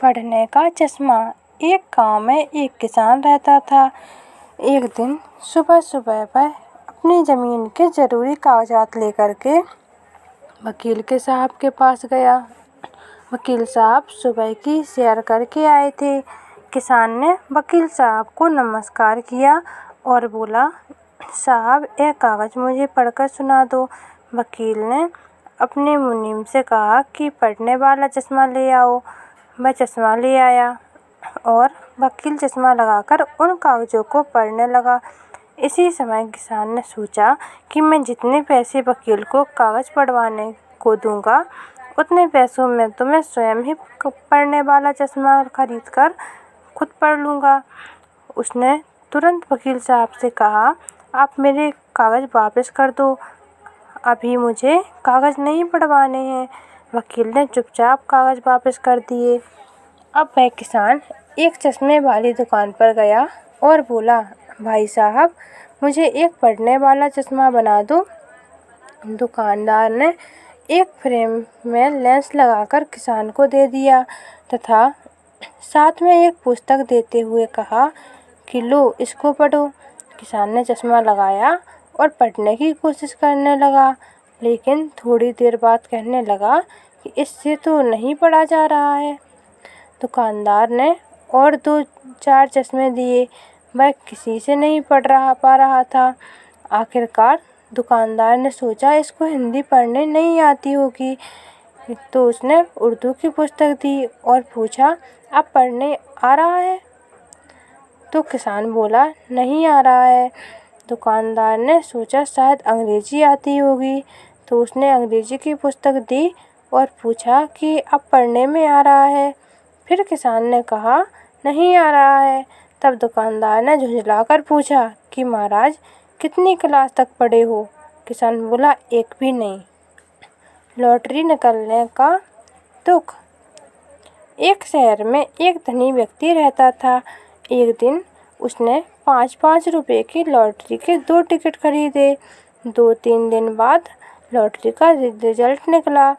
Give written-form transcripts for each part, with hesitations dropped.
पढ़ने का चश्मा। एक गांव में एक किसान रहता था। एक दिन सुबह सुबह वह अपनी ज़मीन के ज़रूरी कागजात लेकर के वकील के साहब के पास गया। वकील साहब सुबह की सैर करके आए थे। किसान ने वकील साहब को नमस्कार किया और बोला, साहब यह कागज़ मुझे पढ़कर सुना दो। वकील ने अपने मुनीम से कहा कि पढ़ने वाला चश्मा ले आओ। वह चश्मा ले आया और वकील चश्मा लगाकर उन कागज़ों को पढ़ने लगा। इसी समय किसान ने सोचा कि मैं जितने पैसे वकील को कागज़ पढ़वाने को दूंगा, उतने पैसों में तो मैं स्वयं ही पढ़ने वाला चश्मा खरीद कर खुद पढ़ लूँगा। उसने तुरंत वकील साहब से कहा, आप मेरे कागज़ वापस कर दो, अभी मुझे कागज़ नहीं पढ़वाने हैं। वकील ने चुपचाप कागज़ वापस कर दिए। अब वह किसान एक चश्मे वाली दुकान पर गया और बोला, भाई साहब मुझे एक पढ़ने वाला चश्मा बना दो। दुकानदार ने एक फ्रेम में लेंस लगाकर किसान को दे दिया तथा साथ में एक पुस्तक देते हुए कहा कि लो इसको पढ़ो। किसान ने चश्मा लगाया और पढ़ने की कोशिश करने लगा, लेकिन थोड़ी देर बाद कहने लगा कि इससे तो नहीं पढ़ा जा रहा है। दुकानदार ने और 2-4 चश्मे दिए, वह किसी से नहीं पा रहा था। आखिरकार दुकानदार ने सोचा इसको हिंदी पढ़ने नहीं आती होगी, तो उसने उर्दू की पुस्तक दी और पूछा, अब पढ़ने आ रहा है? तो किसान बोला, नहीं आ रहा है। दुकानदार ने सोचा शायद अंग्रेजी आती होगी, तो उसने अंग्रेजी की पुस्तक दी और पूछा कि अब पढ़ने में आ रहा है? फिर किसान ने कहा, नहीं आ रहा है। तब दुकानदार ने झुंझलाकर पूछा कि महाराज कितनी क्लास तक पढ़े हो? किसान बोला, एक भी नहीं। लॉटरी निकलने का दुख। एक शहर में एक धनी व्यक्ति रहता था। एक दिन उसने 5-5 रुपए की लॉटरी के 2 टिकट खरीदे। 2-3 दिन बाद लॉटरी का रिजल्ट निकला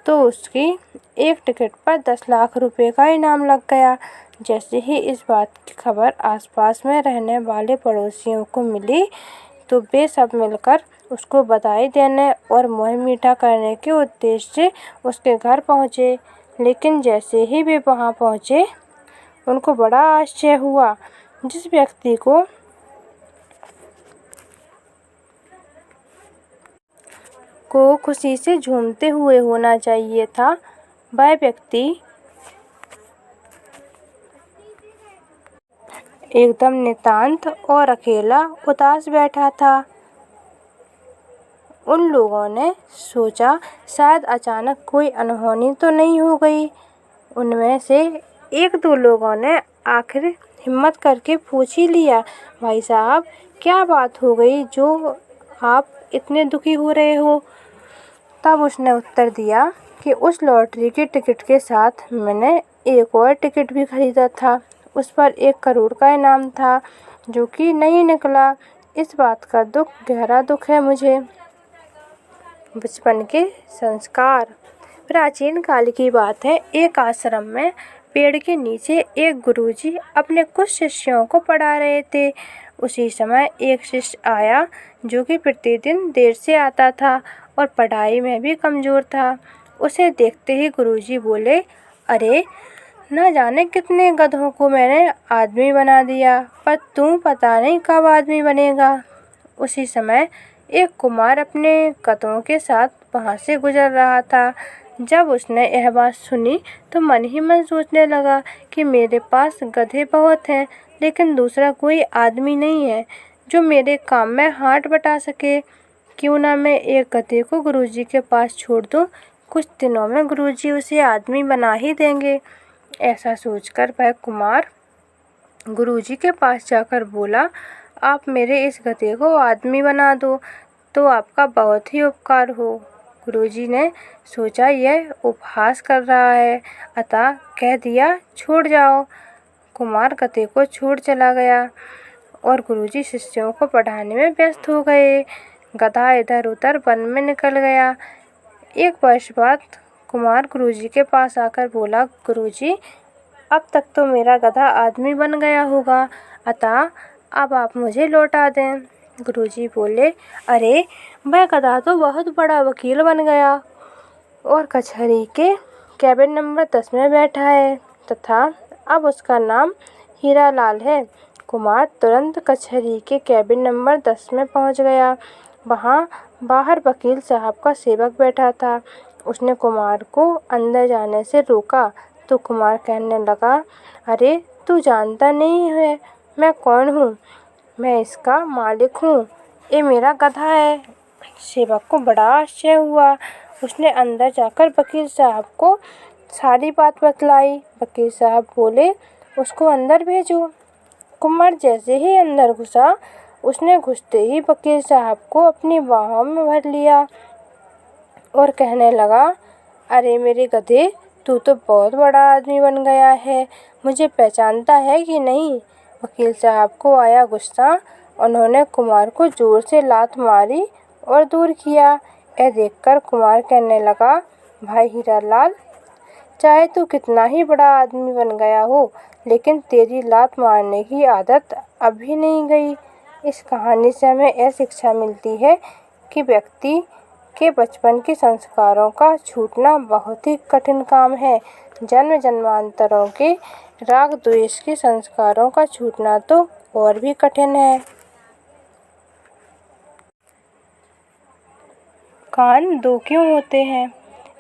तो उसकी एक टिकट पर 10 लाख रुपए का इनाम लग गया। जैसे ही इस बात की खबर आसपास में रहने वाले पड़ोसियों को मिली तो वे सब मिलकर उसको बधाई देने और मुँह मीठा करने के उद्देश्य से उसके घर पहुँचे। लेकिन जैसे ही वे वहाँ पहुँचे, उनको बड़ा आश्चर्य हुआ। जिस व्यक्ति को खुशी से झूमते हुए होना चाहिए था, वह व्यक्ति एकदम नितांत और अकेला उदास बैठा था। उन लोगों ने सोचा शायद अचानक कोई अनहोनी तो नहीं हो गई। उनमें से 1-2 लोगों ने आखिर हिम्मत करके पूछ ही लिया, भाई साहब क्या बात हो गई जो आप इतने दुखी हो रहे हो? तब उसने उत्तर दिया कि उस लॉटरी की टिकट के साथ मैंने एक और टिकट भी खरीदा था। उस पर 1 करोड़ का इनाम था जो कि नहीं निकला। इस बात का गहरा दुख है मुझे। बचपन के संस्कार। प्राचीन काल की बात है। एक आश्रम में पेड़ के नीचे एक गुरुजी अपने कुछ शिष्यों को पढ़ा रहे थे। उसी समय एक शिष्य आया जो कि प्रतिदिन देर से आता था और पढ़ाई में भी कमज़ोर था। उसे देखते ही गुरुजी बोले, अरे न जाने कितने गधों को मैंने आदमी बना दिया, पर तू पता नहीं कब आदमी बनेगा। उसी समय एक कुमार अपने गधों के साथ वहाँ से गुजर रहा था। जब उसने यह बात सुनी तो मन ही मन सोचने लगा कि मेरे पास गधे बहुत हैं, लेकिन दूसरा कोई आदमी नहीं है जो मेरे काम में हाथ बटा सके। क्यों ना मैं एक गधे को गुरुजी के पास छोड़ दूँ, कुछ दिनों में गुरुजी उसे आदमी बना ही देंगे। ऐसा सोचकर वह कुमार गुरुजी के पास जाकर बोला, आप मेरे इस गधे को आदमी बना दो तो आपका बहुत ही उपकार हो। गुरुजी ने सोचा यह उपहास कर रहा है, अतः कह दिया, छोड़ जाओ। कुमार गधे को छोड़ चला गया और गुरुजी शिष्यों को पढ़ाने में व्यस्त हो गए। गधा इधर उधर वन में निकल गया। 1 वर्ष बाद कुमार गुरुजी के पास आकर बोला, गुरुजी अब तक तो मेरा गधा आदमी बन गया होगा, अतः अब आप मुझे लौटा दें। गुरुजी बोले, अरे वह गधा तो बहुत बड़ा वकील बन गया और कचहरी के कैबिन नंबर 10 में बैठा है तथा अब उसका नाम हीरालाल है। कुमार तुरंत कचहरी के कैबिन नंबर 10 में पहुंच गया। वहां बाहर वकील साहब का सेवक बैठा था। उसने कुमार को अंदर जाने से रोका तो कुमार कहने लगा, अरे तू जानता नहीं है मैं कौन हूँ? मैं इसका मालिक हूँ, ये मेरा गधा है। सेवक को बड़ा आश्चर्य हुआ। उसने अंदर जाकर वकील साहब को सारी बात बतलाई। वकील साहब बोले, उसको अंदर भेजो। कुमार जैसे ही अंदर घुसा, उसने घुसते ही वकील साहब को अपनी बाहों में भर लिया और कहने लगा, अरे मेरे गधे, तू तो बहुत बड़ा आदमी बन गया है, मुझे पहचानता है कि नहीं? वकील साहब को आया गुस्सा। उन्होंने कुमार को जोर से लात मारी और दूर किया। यह देखकर कुमार कहने लगा, भाई हीरालाल, चाहे तू कितना ही बड़ा आदमी बन गया हो, लेकिन तेरी लात मारने की आदत अभी नहीं गई। इस कहानी से हमें यह शिक्षा मिलती है कि व्यक्ति के बचपन के संस्कारों का छूटना बहुत ही कठिन काम है। जन्म जन्मांतरों के राग द्वेष के संस्कारों का छूटना तो और भी कठिन है। कान दो क्यों होते हैं?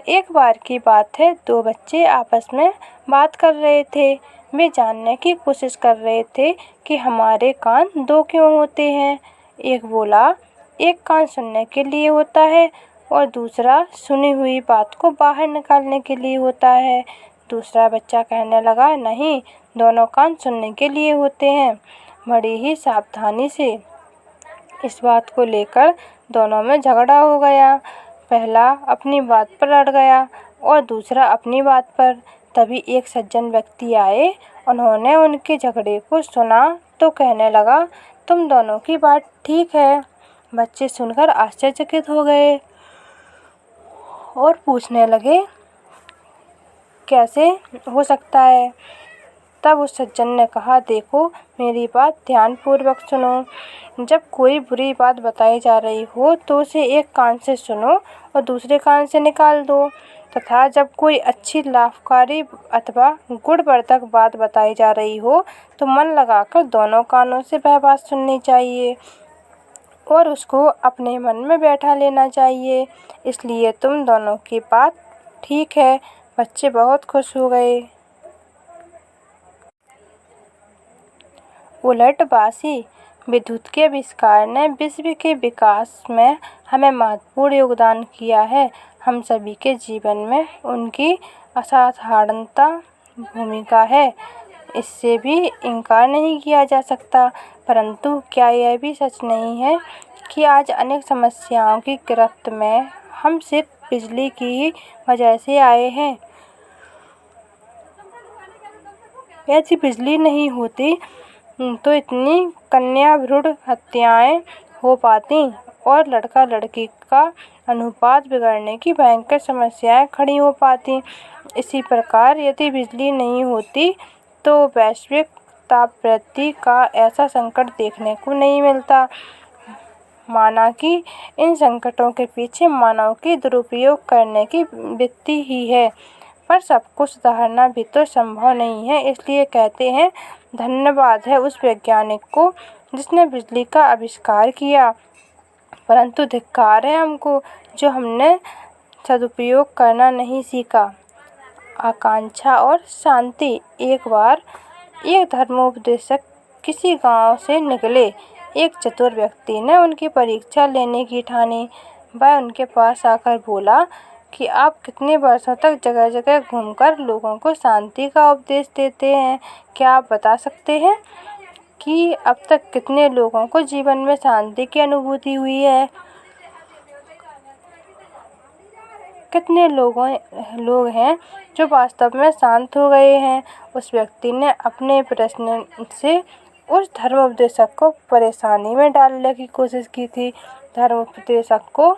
एक बार की बात है, दो बच्चे आपस में बात कर रहे थे। वे जानने की कोशिश कर रहे थे कि हमारे कान दो क्यों होते हैं। एक बोला, एक कान सुनने के लिए होता है और दूसरा सुनी हुई बात को बाहर निकालने के लिए होता है। दूसरा बच्चा कहने लगा, नहीं, दोनों कान सुनने के लिए होते हैं। बड़ी ही सावधानी से इस बात को लेकर दोनों में झगड़ा हो गया। पहला अपनी बात पर अड़ गया और दूसरा अपनी बात पर। तभी एक सज्जन व्यक्ति आए। उन्होंने उनके झगड़े को सुना तो कहने लगा, तुम दोनों की बात ठीक है। बच्चे सुनकर आश्चर्यचकित हो गए और पूछने लगे, कैसे हो सकता है? तब उस सज्जन ने कहा, देखो, मेरी बात ध्यानपूर्वक सुनो। जब कोई बुरी बात बताई जा रही हो तो उसे एक कान से सुनो और दूसरे कान से निकाल दो, तथा जब कोई अच्छी, लाभकारी अथवा गुणवर्धक बात बताई जा रही हो तो मन लगाकर दोनों कानों से वह बात सुननी चाहिए और उसको अपने मन में बैठा लेना चाहिए। इसलिए तुम दोनों की बात ठीक है। बच्चे बहुत खुश हो गए। उलटवासी विद्युत के आविष्कार ने विश्व के विकास में हमें महत्वपूर्ण योगदान किया है। हम सभी के जीवन में उनकी असाधारणता भूमिका है, इससे भी इनकार नहीं किया जा सकता। परंतु क्या यह भी सच नहीं है कि आज अनेक समस्याओं की गिरफ्त में हम सिर्फ बिजली की ही वजह से आए हैं? यदि बिजली नहीं होती तो इतनी कन्या भ्रूण हत्याएं हो पाती और लड़का लड़की का अनुपात बिगड़ने की भयंकर समस्याएं खड़ी हो पाती। इसी प्रकार यदि बिजली नहीं होती तो वैश्विक ताप वृद्धि का ऐसा संकट देखने को नहीं मिलता। माना कि इन संकटों के पीछे मानव की दुरुपयोग करने की वृत्ति ही है, पर सब कुछ सुधारना भी तो संभव नहीं है। इसलिए कहते हैं, धन्यवाद है उस वैज्ञानिक को जिसने बिजली का आविष्कार किया, परंतु धिक्कार है हमको जो हमने सदुपयोग करना नहीं सीखा। आकांक्षा और शांति। एक बार एक धर्मोपदेशक किसी गांव से निकले। एक चतुर व्यक्ति ने उनकी परीक्षा लेने की ठानी। वह उनके पास आकर बोला कि आप कितने वर्षों तक जगह जगह घूमकर लोगों को शांति का उपदेश देते हैं? क्या आप बता सकते हैं कि अब तक कितने लोगों को जीवन में शांति की अनुभूति हुई है? कितने लोग हैं जो वास्तव में शांत हो गए हैं? उस व्यक्ति ने अपने प्रश्न से उस धर्मोपदेशक को परेशानी में डालने की कोशिश की थी। धर्मोपदेशक को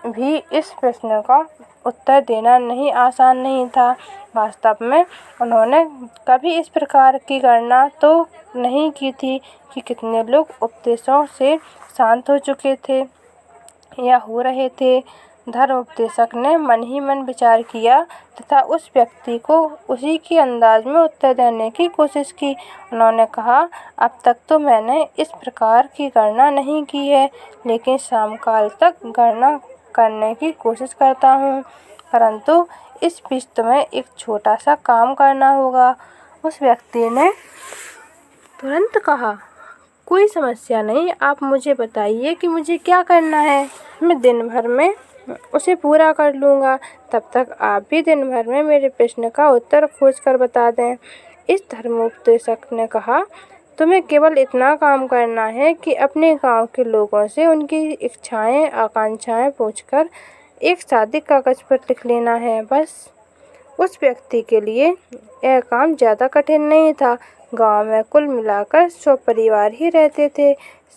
भी इस प्रश्न का उत्तर देना आसान नहीं था। वास्तव में उन्होंने कभी इस प्रकार की गणना तो नहीं की थी कि कितने लोग उपदेशों से शांत हो चुके थे या हो रहे थे। धर्मोपदेशक ने मन ही मन विचार किया तथा उस व्यक्ति को उसी के अंदाज में उत्तर देने की कोशिश की। उन्होंने कहा, अब तक तो मैंने इस प्रकार की गणना नहीं की है, लेकिन शाम काल तक गणना करने की कोशिश करता हूँ। परंतु इस बीच तुम्हें एक छोटा सा काम करना होगा। उस व्यक्ति ने तुरंत कहा, कोई समस्या नहीं, आप मुझे बताइए कि मुझे क्या करना है। मैं दिन भर में उसे पूरा कर लूँगा। तब तक आप भी दिन भर में मेरे प्रश्न का उत्तर खोज कर बता दें। इस धर्मोपदेशक ने कहा, तुम्हें केवल इतना काम करना है कि अपने गांव के लोगों से उनकी इच्छाएं आकांक्षाएं पूछकर एक सादे कागज पर लिख लेना है, बस। उस व्यक्ति के लिए यह काम ज़्यादा कठिन नहीं था। गांव में कुल मिलाकर 100 परिवार ही रहते थे।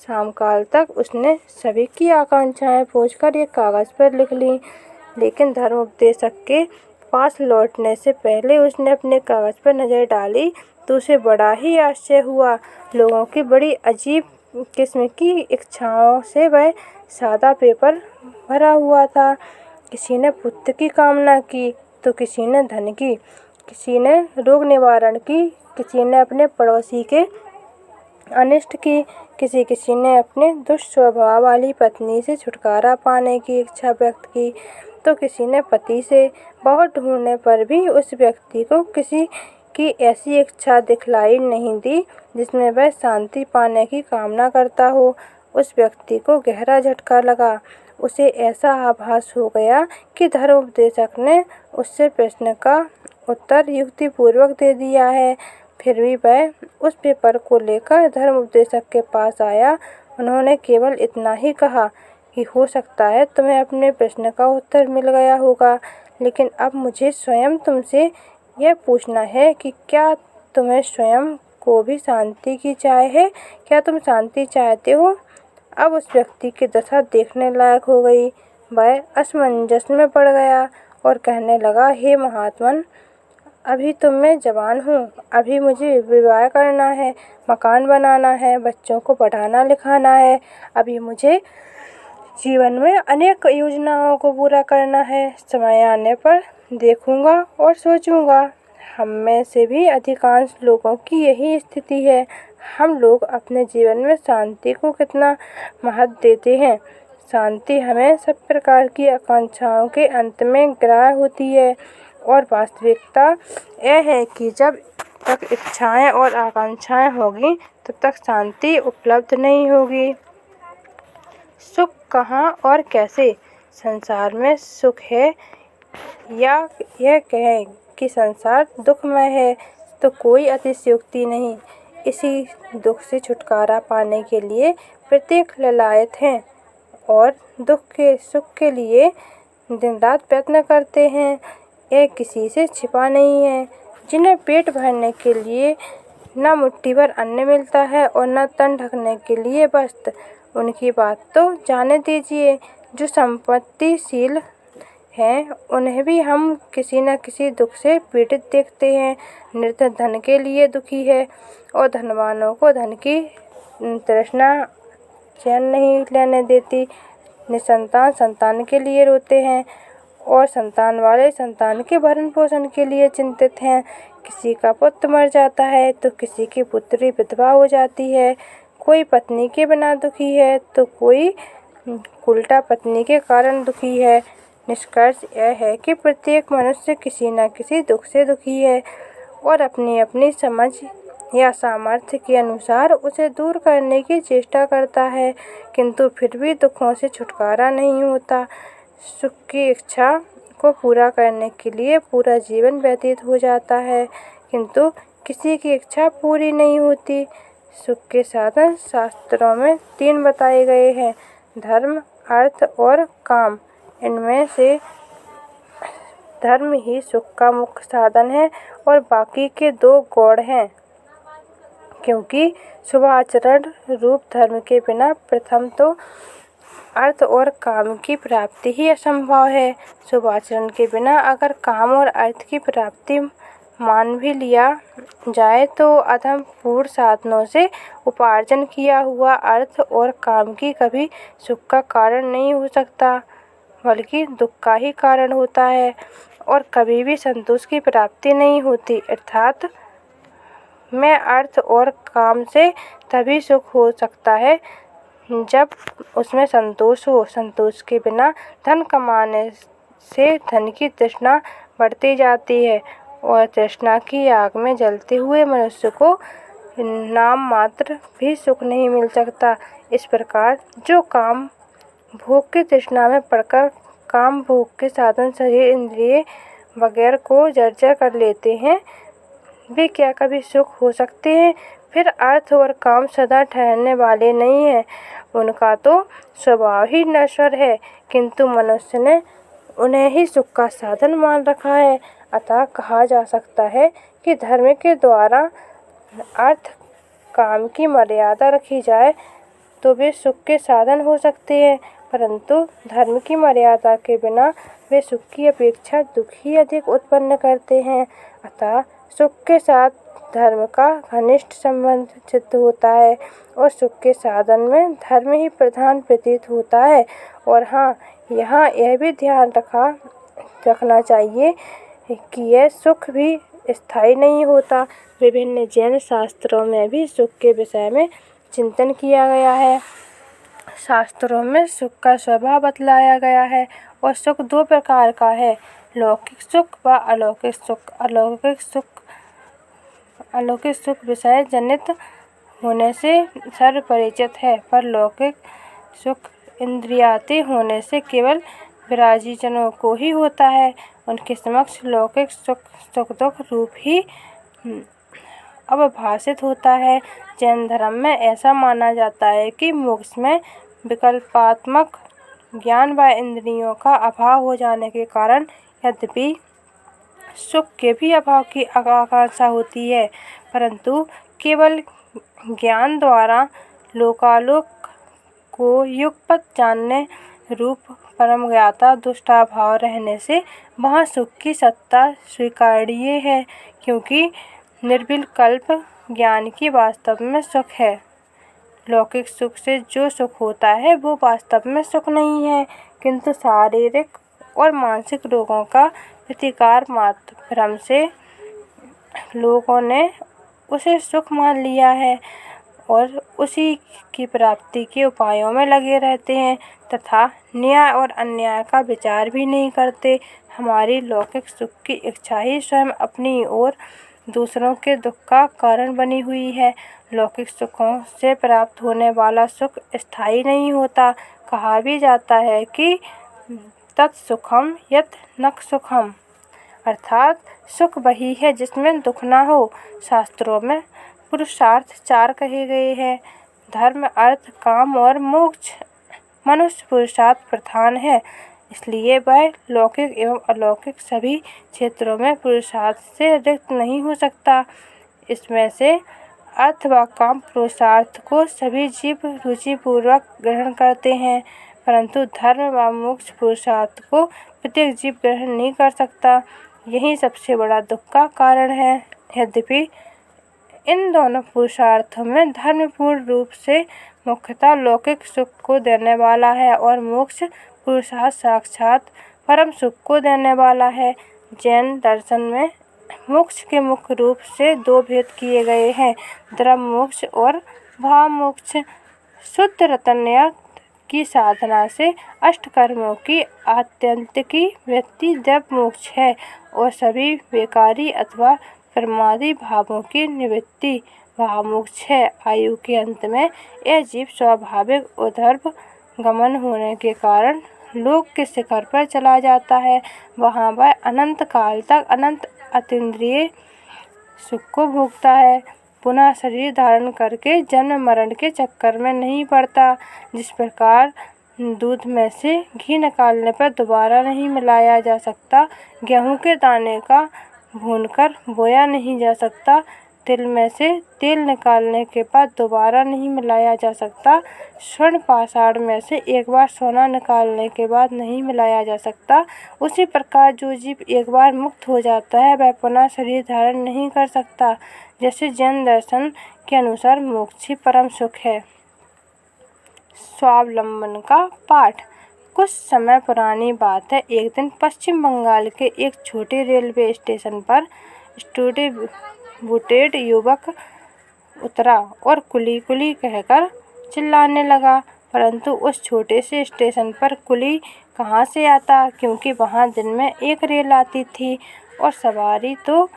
शाम काल तक उसने सभी की आकांक्षाएं पूछकर एक कागज पर लिख ली, लेकिन धर्मोपदेशक के पास लौटने से पहले उसने अपने कागज पर नज़र डाली तो उसे बड़ा ही आश्चर्य हुआ। लोगों की बड़ी अजीब किस्म की इच्छाओं से वह सादा पेपर भरा हुआ था। किसी ने पुत्र की कामना की तो किसी ने धन की, किसी ने रोग निवारण की, किसी ने अपने पड़ोसी के अनिष्ट की, किसी ने अपने दुष्ट स्वभाव वाली पत्नी से छुटकारा पाने की इच्छा व्यक्त की, तो किसी ने पति से। बहुत ढूंढने पर भी उस व्यक्ति को किसी की ऐसी इच्छा दिखलाई नहीं दी जिसमें वह शांति पाने की कामना करता हो। उस व्यक्ति को गहरा झटका लगा। उसे ऐसा आभास हो गया कि धर्मोपदेशक ने उससे प्रश्न का उत्तर युक्तिपूर्वक दे दिया है। फिर भी वह उस पेपर को लेकर धर्मोपदेशक के पास आया। उन्होंने केवल इतना ही कहा कि हो सकता है तुम्हें अपने प्रश्न का उत्तर मिल गया होगा, लेकिन अब मुझे स्वयं तुमसे यह पूछना है कि क्या तुम्हें स्वयं को भी शांति की चाह है? क्या तुम शांति चाहते हो? अब उस व्यक्ति की दशा देखने लायक हो गई। वह असमंजस में पड़ गया और कहने लगा, हे महात्मन, अभी तो मैं जवान हूँ, अभी मुझे विवाह करना है, मकान बनाना है, बच्चों को पढ़ाना लिखाना है, अभी मुझे जीवन में अनेक योजनाओं को पूरा करना है। समय आने पर देखूंगा और सोचूंगा। हम में से भी अधिकांश लोगों की यही स्थिति है। हम लोग अपने जीवन में शांति को कितना महत्व देते हैं। शांति हमें सब प्रकार की आकांक्षाओं के अंत में ग्राह्य होती है, और वास्तविकता यह है कि जब तक इच्छाएं और आकांक्षाएं होगी तब तक शांति उपलब्ध नहीं होगी। सुख कहाँ और कैसे? संसार में सुख है, या यह कहें कि संसार दुखमय है, तो कोई अतिशयोक्ति नहीं। इसी दुख से छुटकारा पाने के लिए प्रत्येक ललायत हैं और दुख के सुख के लिए दिन रात प्रयत्न करते हैं। यह किसी से छिपा नहीं है। जिन्हें पेट भरने के लिए न मुट्ठी भर अन्न मिलता है और न तन ढकने के लिए वस्त्र, उनकी बात तो जाने दीजिए। जो संपत्तिशील हैं उन्हें भी हम किसी न किसी दुख से पीड़ित देखते हैं। निर्धन धन के लिए दुखी है और धनवानों को धन की तृष्णा चैन नहीं लेने देती। निसंतान संतान के लिए रोते हैं और संतान वाले संतान के भरण पोषण के लिए चिंतित हैं। किसी का पुत्र मर जाता है तो किसी की पुत्री विधवा हो जाती है। कोई पत्नी के बिना दुखी है तो कोई उल्टा पत्नी के कारण दुखी है। निष्कर्ष यह है कि प्रत्येक मनुष्य किसी न किसी दुख से दुखी है और अपनी अपनी समझ या सामर्थ्य के अनुसार उसे दूर करने की चेष्टा करता है, किंतु फिर भी दुखों से छुटकारा नहीं होता। सुख की इच्छा को पूरा करने के लिए पूरा जीवन व्यतीत हो जाता है, किंतु किसी की इच्छा पूरी नहीं होती। सुख के साधन शास्त्रों में 3 बताए गए हैं, धर्म, अर्थ और काम। इनमें से धर्म ही सुख का मुख्य साधन है और बाकी के 2 गौण हैं, क्योंकि शुभ आचरण रूप धर्म के बिना प्रथम तो अर्थ और काम की प्राप्ति ही असंभव है। शुभाचरण के बिना अगर काम और अर्थ की प्राप्ति मान भी लिया जाए तो अधम पूर्ण साधनों से उपार्जन किया हुआ अर्थ और काम की कभी सुख का कारण नहीं हो सकता, बल्कि दुख का ही कारण होता है और कभी भी संतोष की प्राप्ति नहीं होती। अर्थात में अर्थ और काम से तभी सुख हो सकता है जब उसमें संतोष हो। संतोष के बिना धन कमाने से धन की तृष्णा बढ़ती जाती है और तृष्णा की आग में जलते हुए मनुष्य को नाम मात्र भी सुख नहीं मिल सकता। इस प्रकार जो काम भोग की तृष्णा में पड़कर काम भोग के साधन शरीर इंद्रिय वगैरह को जर्जर कर लेते हैं, वे क्या कभी सुख हो सकते हैं? फिर अर्थ और काम सदा ठहरने वाले नहीं हैं, उनका तो स्वभाव ही नश्वर है, किंतु मनुष्य ने उन्हें ही सुख का साधन मान रखा है। अतः कहा जा सकता है कि धर्म के द्वारा अर्थ काम की मर्यादा रखी जाए तो वे सुख के साधन हो सकते हैं, परंतु धर्म की मर्यादा के बिना वे सुख की अपेक्षा दुख ही अधिक उत्पन्न करते हैं। अतः सुख के साथ धर्म का घनिष्ठ संबंध सिद्ध होता है और सुख के साधन में धर्म ही प्रधान प्रतीत होता है। और हाँ, यहाँ यह भी ध्यान रखना चाहिए कि यह सुख भी स्थायी नहीं होता। विभिन्न जैन शास्त्रों में भी सुख के विषय में चिंतन किया गया है। शास्त्रों में सुख का स्वभाव बतलाया गया है और सुख दो प्रकार का है, लौकिक सुख व अलौकिक सुख। अलौकिक सुख विषय जनित होने से सर्वपरिचित है, पर लौकिक सुख इंद्रियातीत होने से केवल विरागी जनों को ही होता है। उनके समक्ष लौकिक सुख दुख रूप ही अवभाषित होता है। जैन धर्म में ऐसा माना जाता है कि मोक्ष में विकल्पात्मक ज्ञान व इंद्रियों का अभाव हो जाने के कारण यद्यपि सुख के भी अभाव की आकांक्षा होती है, परंतु केवल ज्ञान द्वारा लोकालोक को युगपत जानने रूप परम ज्ञाता दुष्टा भाव रहने से वहाँ सुख की सत्ता स्वीकार्य है, क्योंकि निर्विकल्प ज्ञान की वास्तव में सुख है। लौकिक सुख से जो सुख होता है वो वास्तव में सुख नहीं है, किंतु शारीरिक और मानसिक रोगों का प्रतिकार मात्र भ्रम से लोगों ने उसे सुख मान लिया है और उसी की प्राप्ति के उपायों में लगे रहते हैं तथा न्याय और अन्याय का विचार भी नहीं करते। हमारी लौकिक सुख की इच्छा ही स्वयं अपनी और दूसरों के दुख का कारण बनी हुई है। लौकिक सुखों से प्राप्त होने वाला सुख स्थायी नहीं होता। कहा भी जाता है कि तत्सुखम यत् न सुखम, अर्थात सुख वही है जिसमें दुख ना हो। शास्त्रों में पुरुषार्थ 4 कहे गए हैं, धर्म अर्थ काम और मोक्ष। मनुष्य पुरुषार्थ प्रधान है, इसलिए वह लौकिक एवं अलौकिक सभी क्षेत्रों में पुरुषार्थ से रिक्त नहीं हो सकता। इसमें से अर्थ व काम पुरुषार्थ को सभी जीव रुचिपूर्वक ग्रहण करते हैं, परंतु धर्म व मोक्ष पुरुषार्थ को प्रत्येक जीव ग्रहण नहीं कर सकता। यही सबसे बड़ा दुख का कारण है। यद्यपि इन दोनों पुरुषार्थों में धर्म पूर्ण रूप से मुख्यतः लौकिक सुख को देने वाला है और मोक्ष पुरुषार्थ साक्षात परम सुख को देने वाला है। जैन दर्शन में मोक्ष के मुख्य रूप से 2 भेद किए गए हैं, द्रव्य मोक्ष और भाव मोक्ष। शुद्ध रतन्यता की साधना से अष्टकर्मों की आत्यंतिकी व्यक्ति द्रव्य मोक्ष है और सभी बेकारी अथवा प्रमादी भावों की निवृत्ति भाव मोक्ष है। आयु के अंत में यह जीव स्वाभाविक ऊर्ध्व गमन होने के कारण लोक के शिखर पर चला जाता है। वहाँ वह अनंत काल तक अनंत अतीन्द्रिय सुख को भोगता है, पुनः शरीर धारण करके जन्म मरण के चक्कर में नहीं पड़ता। जिस प्रकार दूध में से घी निकालने पर दोबारा नहीं मिलाया जा सकता, गेहूं के दाने का भूनकर बोया नहीं जा सकता, तिल में से तेल निकालने के बाद दोबारा नहीं मिलाया जा सकता। स्वर्ण पाषाण में से एक बार सोना निकालने के बाद नहीं मिलाया जा सकता। उसी प्रकार जो जीव एक बार मुक्त हो जाता है वह पुनः शरीर धारण नहीं कर सकता। जैसे जैन दर्शन के अनुसार मोक्ष ही परम सुख है। स्वावलंबन का पाठ। कुछ समय पुरानी बात है। एक दिन पश्चिम बंगाल के एक छोटे रेलवे स्टेशन पर बूटेड युवक उतरा और कुली कुली कहकर चिल्लाने लगा। परंतु उस छोटे से स्टेशन पर कुली कहाँ से आता, क्योंकि वहाँ दिन में एक रेल आती थी और सवारी तो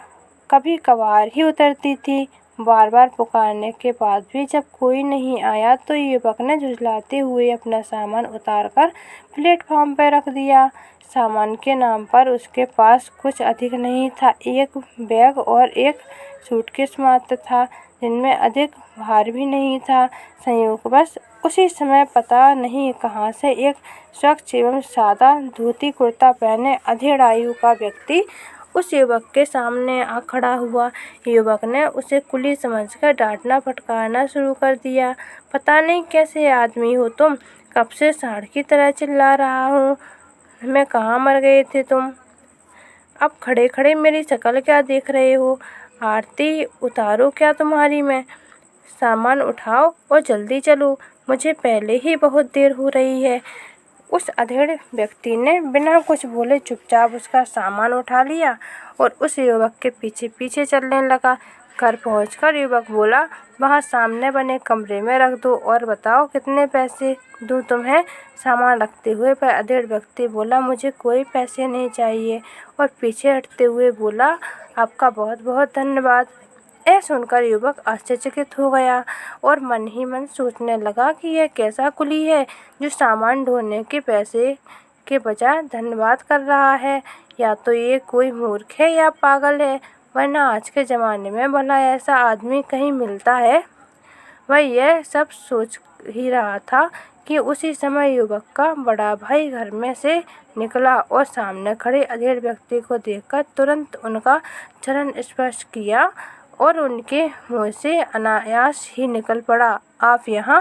कभी कभार ही उतरती थी। बार बार पुकारने के बाद भी जब कोई नहीं आया तो युवक ने झुंझलाते हुए अपना सामान उतारकर प्लेटफॉर्म पर रख दिया। सामान के नाम पर उसके पास कुछ अधिक नहीं था। एक बैग और एक सूटकेस मात्र था, जिनमें अधिक भार भी नहीं था। संयोगवश उसी समय पता नहीं कहाँ से एक स्वच्छ एवं सादा धोती कुर्ता पहने अधेड़ आयु का व्यक्ति उस युवक के सामने आ खड़ा हुआ। युवक ने उसे कुली समझकर डांटना फटकारना शुरू कर दिया। पता नहीं कैसे आदमी हो तुम, कब से सांड की तरह चिल्ला रहा हूँ मैं कहाँ मर गए थे तुम? अब खड़े खड़े मेरी शक्ल क्या देख रहे हो? आरती उतारो क्या तुम्हारी मैं? सामान उठाओ और जल्दी चलो, मुझे पहले ही बहुत देर हो रही है। उस अधेड़ व्यक्ति ने बिना कुछ बोले चुपचाप उसका सामान उठा लिया और उस युवक के पीछे पीछे चलने लगा। घर पहुंचकर युवक बोला, वहाँ सामने बने कमरे में रख दो और बताओ कितने पैसे दूँ तुम्हें? सामान रखते हुए वह अधेड़ व्यक्ति बोला, मुझे कोई पैसे नहीं चाहिए, और पीछे हटते हुए बोला, आपका बहुत बहुत धन्यवाद। यह सुनकर युवक आश्चर्यचकित हो गया और मन ही मन सोचने लगा कि यह कैसा कुली है जो सामान ढोने के पैसे के बजाय धन्यवाद कर रहा है। या तो ये कोई मूर्ख है या पागल है, वरना आज के ज़माने में भला ऐसा आदमी कहीं मिलता है। वह यह सब सोच ही रहा था कि उसी समय युवक का बड़ा भाई घर में से निकला और सामने खड़े अधेड़ व्यक्ति को देखकर तुरंत उनका चरण स्पर्श किया और उनके मुंह से अनायास ही निकल पड़ा, आप यहाँ?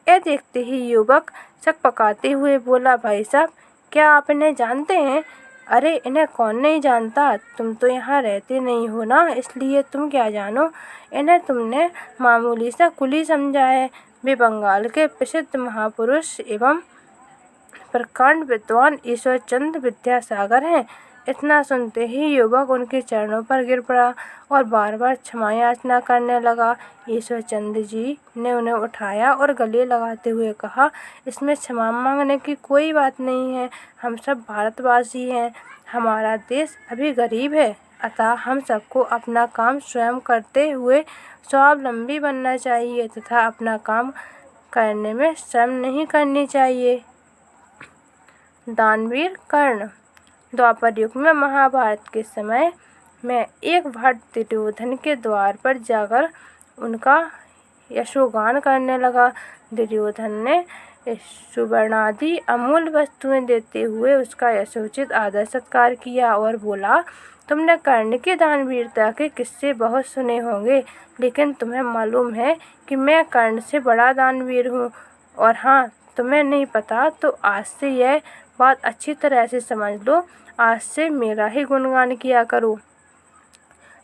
यह देखते ही युवक सकपकाते हुए बोला, भाई साहब, क्या आप इन्हें जानते हैं? अरे इन्हें कौन नहीं जानता, तुम तो यहाँ रहते नहीं हो ना, इसलिए तुम क्या जानो। इन्हें तुमने मामूली सा कुली समझा है। वे बंगाल के प्रसिद्ध महापुरुष एवं प्रकांड विद्वान ईश्वरचंद्र विद्यासागर हैं। इतना सुनते ही युवक उनके चरणों पर गिर पड़ा और बार बार क्षमा याचना करने लगा। ईश्वरचंद्र जी ने उन्हें उठाया और गले लगाते हुए कहा, इसमें क्षमा मांगने की कोई बात नहीं है। हम सब भारतवासी हैं। हमारा देश अभी गरीब है, अतः हम सबको अपना काम स्वयं करते हुए स्वावलंबी बनना चाहिए तथा अपना काम करने में शर्म नहीं करनी चाहिए। दानवीर कर्ण। द्वापर युग में महाभारत के समय में एक भट दुर्योधन के द्वार पर जाकर उनका यशोगान करने लगा। दुर्योधन ने सुवर्णादि अमूल्य वस्तुएं देते हुए उसका यथोचित आदर सत्कार किया और बोला, तुमने कर्ण की दानवीरता के किस्से बहुत सुने होंगे, लेकिन तुम्हें मालूम है कि मैं कर्ण से बड़ा दानवीर हूँ। और हाँ, तुम्हें नहीं पता तो आज से यह बात अच्छी तरह से समझ लो, आज से मेरा ही गुणगान किया करो।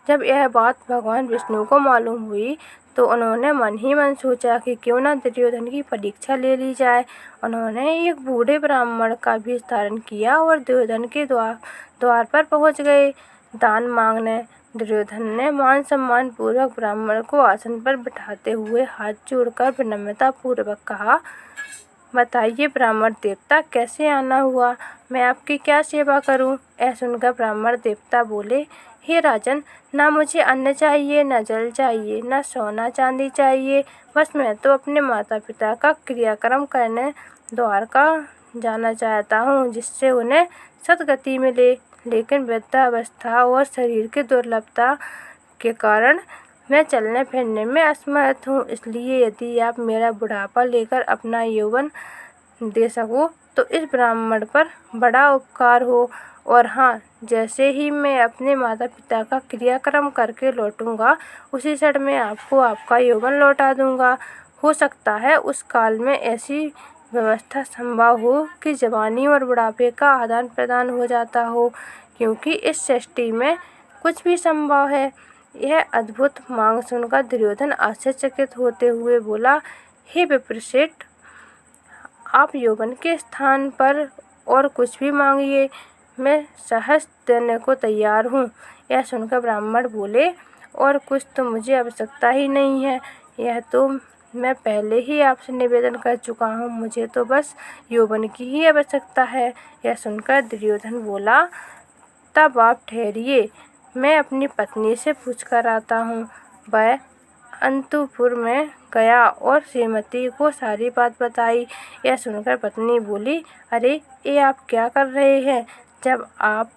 जब यह बात भगवान विष्णु को मालूम हुई तो उन्होंने मन ही मन सोचा कि क्यों न दुर्योधन की परीक्षा ले ली जाए। उन्होंने एक बूढ़े ब्राह्मण का भी धारण किया और दुर्योधन के द्वार पर पहुंच गए दान मांगने। दुर्योधन ने मान सम्मान पूर्वक ब्राह्मण को आसन पर बिठाते हुए हाथ जोड़कर विनम्रता पूर्वक कहा, बताइए ब्राह्मण देवता, कैसे आना हुआ? मैं आपकी क्या सेवा करूं? ऐसा सुनकर ब्राह्मण देवता बोले, हे राजन, ना मुझे अन्न चाहिए, न जल चाहिए, न सोना चांदी चाहिए। बस मैं तो अपने माता पिता का क्रियाक्रम करने द्वारका जाना चाहता हूँ, जिससे उन्हें सद्गति मिले। लेकिन वृद्धावस्था और शरीर की दुर्बलता के कारण मैं चलने फिरने में असमर्थ हूँ। इसलिए यदि आप मेरा बुढ़ापा लेकर अपना यौवन दे सको तो इस ब्राह्मण पर बड़ा उपकार हो। और हाँ, जैसे ही मैं अपने माता पिता का क्रियाक्रम करके लौटूंगा, उसी क्षण में आपको आपका यौवन लौटा दूंगा। हो सकता है उस काल में ऐसी व्यवस्था संभव हो कि जवानी और बुढ़ापे का आदान प्रदान हो जाता हो, क्योंकि इस सृष्टि में कुछ भी संभव है। यह अद्भुत मांग सुनकर दुर्योधन आश्चर्यचकित होते हुए बोला, हे विप्रश्रेष्ठ, आप यौवन के स्थान पर और कुछ भी मांगिए, मैं सहर्ष देने को तैयार हूँ। यह सुनकर ब्राह्मण बोले, और कुछ तो मुझे आवश्यकता ही नहीं है, यह तो मैं पहले ही आपसे निवेदन कर चुका हूँ, मुझे तो बस यौवन की ही आवश्यकता है। यह सुनकर दुर्योधन बोला, तब आप ठहरिए, मैं अपनी पत्नी से पूछ कर आता हूँ। वह अंतपुर में गया और श्रीमती को सारी बात बताई। यह सुनकर पत्नी बोली, अरे ये आप क्या कर रहे हैं? जब आप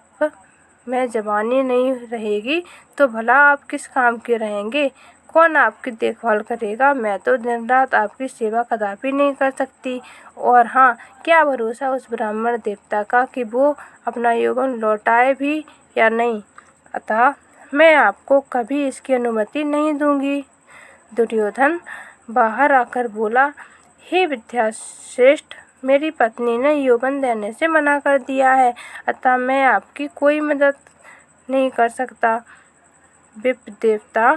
में जवानी नहीं रहेगी तो भला आप किस काम के रहेंगे? कौन आपकी देखभाल करेगा? मैं तो दिन रात आपकी सेवा कदापि नहीं कर सकती। और हाँ, क्या भरोसा उस ब्राह्मण देवता का कि वो अपना यौवन लौटाए भी या नहीं, अतः मैं आपको कभी इसकी अनुमति नहीं दूंगी। दुर्योधन बाहर आकर बोला, हे विद्याश्रेष्ठ, मेरी पत्नी ने यौवन देने से मना कर दिया है, अतः मैं आपकी कोई मदद नहीं कर सकता। विप्र देवता